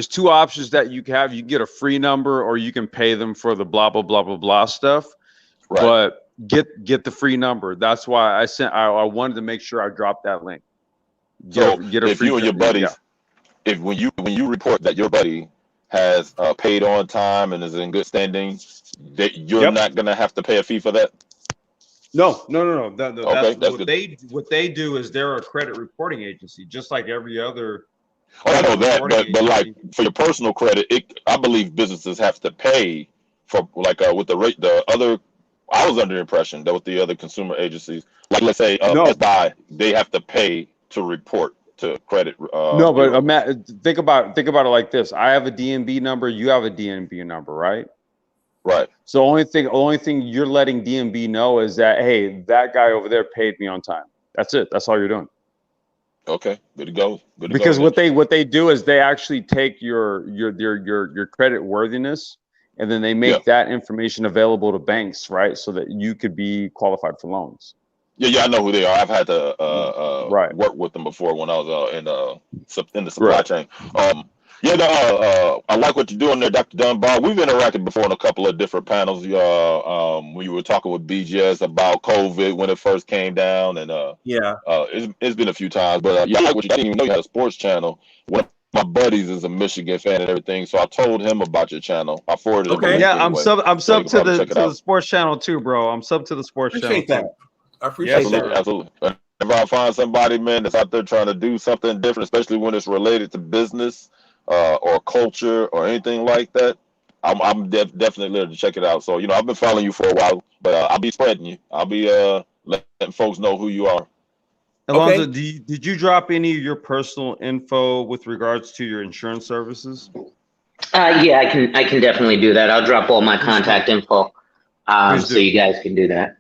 S3: two options that you can have. You can get a free number, or you can pay them for the blah blah blah blah blah stuff. Right. But get the free number. That's why I wanted to make sure I dropped that link.
S5: Get a free. If you and your buddies, if when you report that your buddy has paid on time and is in good standing, that you're not gonna have to pay a fee for that.
S3: No.
S5: Okay,
S3: That's
S5: that's good.
S3: what they do is they're a credit reporting agency, just like every other.
S5: Oh, I know that,
S3: reporting
S5: but like
S3: agency.
S5: for your personal credit, I believe businesses have to pay for like with the rate the other. I was under the impression that with the other consumer agencies, like let's say
S3: No.
S5: Best Buy, they have to pay to report to credit.
S3: No, but
S5: bureaus.
S3: think about it like this. I have a DNB number, you have a DNB number, right?
S5: Right.
S3: So only thing you're letting DNB know is that, hey, that guy over there paid me on time. That's it. That's all you're doing.
S5: Okay, good to go. Good to
S3: Because
S5: go.
S3: what they do is they actually take your credit worthiness, and then they make that information available to banks, right? So that you could be qualified for loans.
S5: Yeah, I know who they are. I've had to work with them before when I was in the supply chain. I like what you're doing there, Dr. Dunbar. We've interacted before on a couple of different panels. When you were talking with BGS about COVID when it first came down, and it's been a few times. But I like what you. I didn't even know you had a sports channel. One of my buddies is a Michigan fan and everything, so I told him about your channel. I forwarded him a link.
S3: Yeah,
S5: anyway,
S3: I'm sub
S5: so
S3: to the sports channel too, bro. I'm sub to the sports
S1: Appreciate
S3: channel
S1: that.
S3: too.
S1: I appreciate that.
S5: Absolutely. Whenever I find somebody, man, that's out there trying to do something different, especially when it's related to business or culture or anything like that, I'm definitely there to check it out. So, I've been following you for a while, but I'll be spreading you. I'll be letting folks know who you are.
S3: Alonzo, did you drop any of your personal info with regards to your insurance services?
S2: Yeah, I can definitely do that. I'll drop all my contact info, so you guys can do that.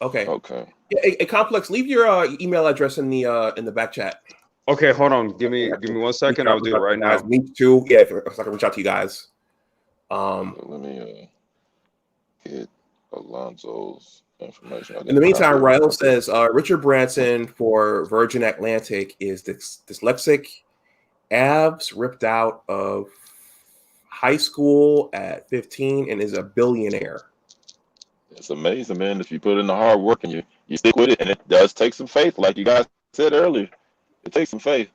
S1: Okay.
S5: Okay.
S1: Yeah, a Complex, leave your email address in the back chat.
S3: Okay, hold on. Give me 1 second. I'll do it right now.
S1: Me too. Yeah, if I can reach out to you guys.
S5: Let me get Alonzo's information.
S1: In the meantime, Rael says Richard Branson for Virgin Atlantic is dyslexic, abs ripped out of high school at 15, and is a billionaire.
S5: It's amazing, man. If you put in the hard work and you stick with it, and it does take some faith, like you guys said earlier. It takes some faith,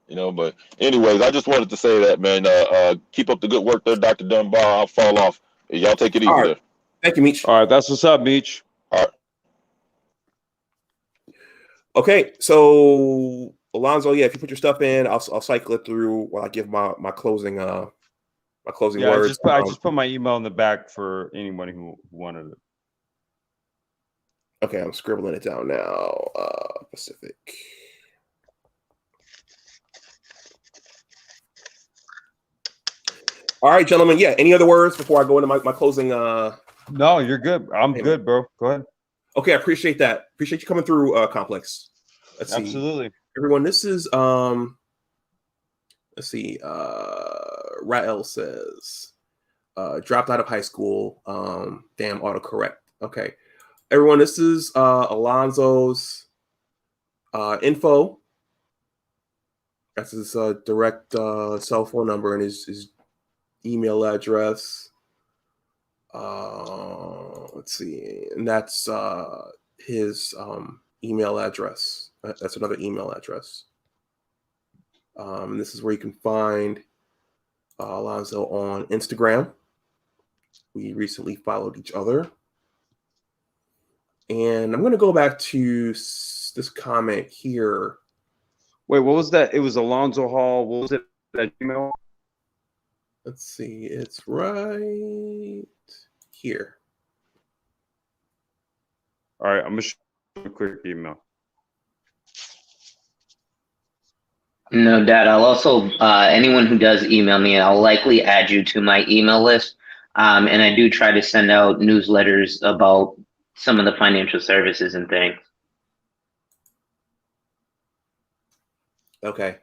S5: But anyways, I just wanted to say that, man. Keep up the good work there, Dr. Dunbar. I'll fall off. Y'all take it easy there.
S1: Thank you, Meech.
S3: All right, that's what's up, Meech.
S5: All right.
S1: Okay, so Alonzo, if you put your stuff in, I'll cycle it through while I give my closing words.
S3: I just put my email in the back for anyone who wanted it.
S1: Okay, I'm scribbling it down now. Pacific. All right, gentlemen. Yeah. Any other words before I go into my closing?
S3: No, you're good. I'm good, bro. Go ahead.
S1: Okay, I appreciate that. Appreciate you coming through, Complex. Let's
S3: Absolutely.
S1: see. Everyone, this is let's see. Rael says dropped out of high school. Damn autocorrect. Okay. Everyone, this is Alonzo's info. That's his direct cell phone number and his email address. Let's see, and that's his email address. That's another email address. This is where you can find Alonzo on Instagram. We recently followed each other. And I'm going to go back to this comment here.
S3: Wait, what was that? It was Alonzo Hall. What was it? That email?
S1: Let's see. It's right here.
S3: All right, I'm going to show you a quick email.
S2: No doubt. I'll also, anyone who does email me, I'll likely add you to my email list. And I do try to send out newsletters about some of the financial services and things.
S1: Okay.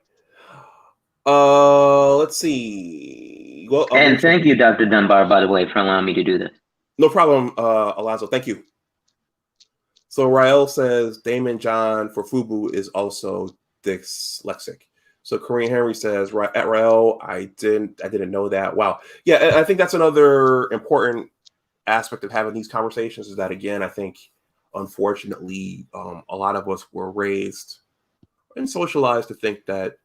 S1: Let's see. Well,
S2: and thank you, Dr. Dunbar, by the way, for allowing me to do this.
S1: No problem, Alonzo. Thank you. So Rael says Damon John for Fubu is also dyslexic. So Kareem Henry says at Rael, I didn't know that. Wow. Yeah, and I think that's another important aspect of having these conversations is that, again, I think unfortunately a lot of us were raised and socialized to think that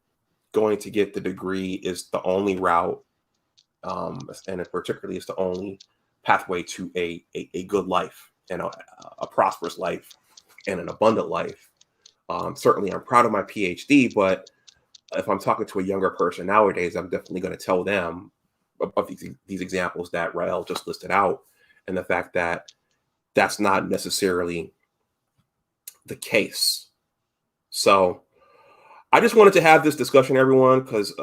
S1: going to get the degree is the only route, and particularly it's the only pathway to a good life and a prosperous life and an abundant life. Certainly, I'm proud of my PhD, but if I'm talking to a younger person nowadays, I'm definitely going to tell them of these examples that Rael just listed out, and the fact that that's not necessarily the case. So I just wanted to have this discussion, everyone, because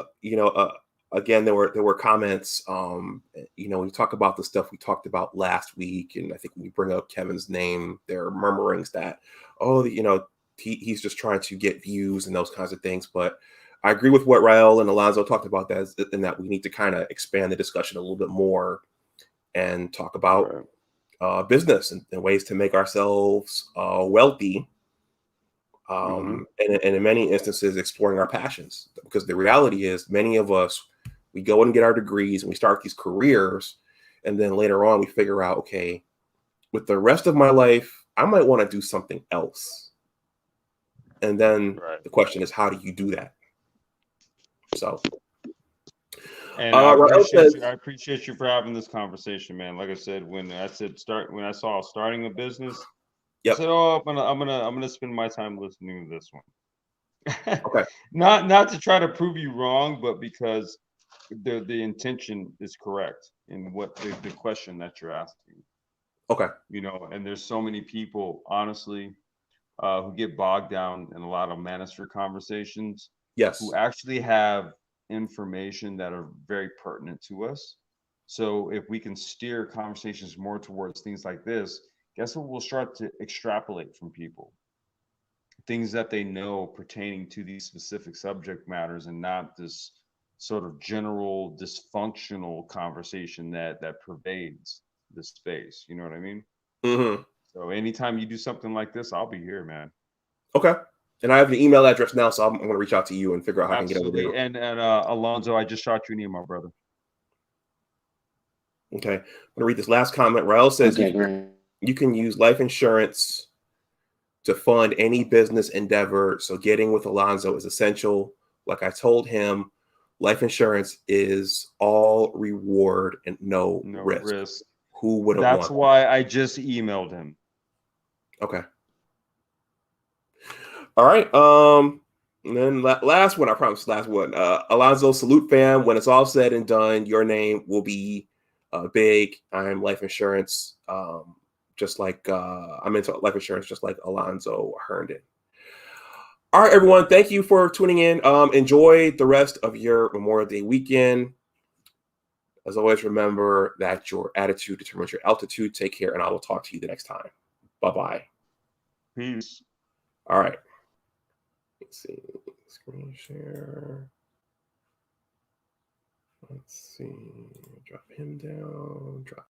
S1: again, there were comments. We talk about the stuff we talked about last week, and I think when we bring up Kevin's name, there are murmurings that, he's just trying to get views and those kinds of things. But I agree with what Rael and Alonzo talked about, in that we need to kind of expand the discussion a little bit more and talk about business and ways to make ourselves wealthy. And in many instances, exploring our passions, because the reality is many of us, we go and get our degrees and we start these careers, and then later on we figure out, okay, with the rest of my life, I might want to do something else. And then the question is, how do you do that? So,
S3: and I appreciate you for having this conversation, man. Like I said, when I saw starting a business, I said, "Oh, I'm gonna spend my time listening to this one."
S1: Okay.
S3: Not to try to prove you wrong, but because the intention is correct in what the question that you're asking.
S1: Okay.
S3: And there's so many people, honestly, who get bogged down in a lot of manosphere conversations.
S1: Yes.
S3: Who actually have information that are very pertinent to us. So if we can steer conversations more towards things like this, guess what? We'll start to extrapolate from people things that they know pertaining to these specific subject matters, and not this sort of general dysfunctional conversation that pervades the space. You know what I mean?
S1: Mm-hmm.
S3: So anytime you do something like this, I'll be here, man.
S1: Okay. And I have the email address now, so I'm going to reach out to you and figure out how I can get over there.
S3: And Alonzo, I just shot you an email, brother.
S1: Okay. I'm going to read this last comment. Rael says, you can use life insurance to fund any business endeavor. So getting with Alonzo is essential. Like I told him, life insurance is all reward and no risk. Who wouldn't want?
S3: That's why I just emailed him.
S1: Okay. All right. And then last one, I promise, last one. Alonzo, salute fam. When it's all said and done, your name will be big. I'm life insurance. Just like I'm into life insurance, just like Alonzo Herndon. All right, everyone. Thank you for tuning in. Enjoy the rest of your Memorial Day weekend. As always, remember that your attitude determines your altitude. Take care, and I will talk to you the next time. Bye-bye.
S3: Peace.
S1: All right. Let's see. Screen share. Let's see. Drop him down. Drop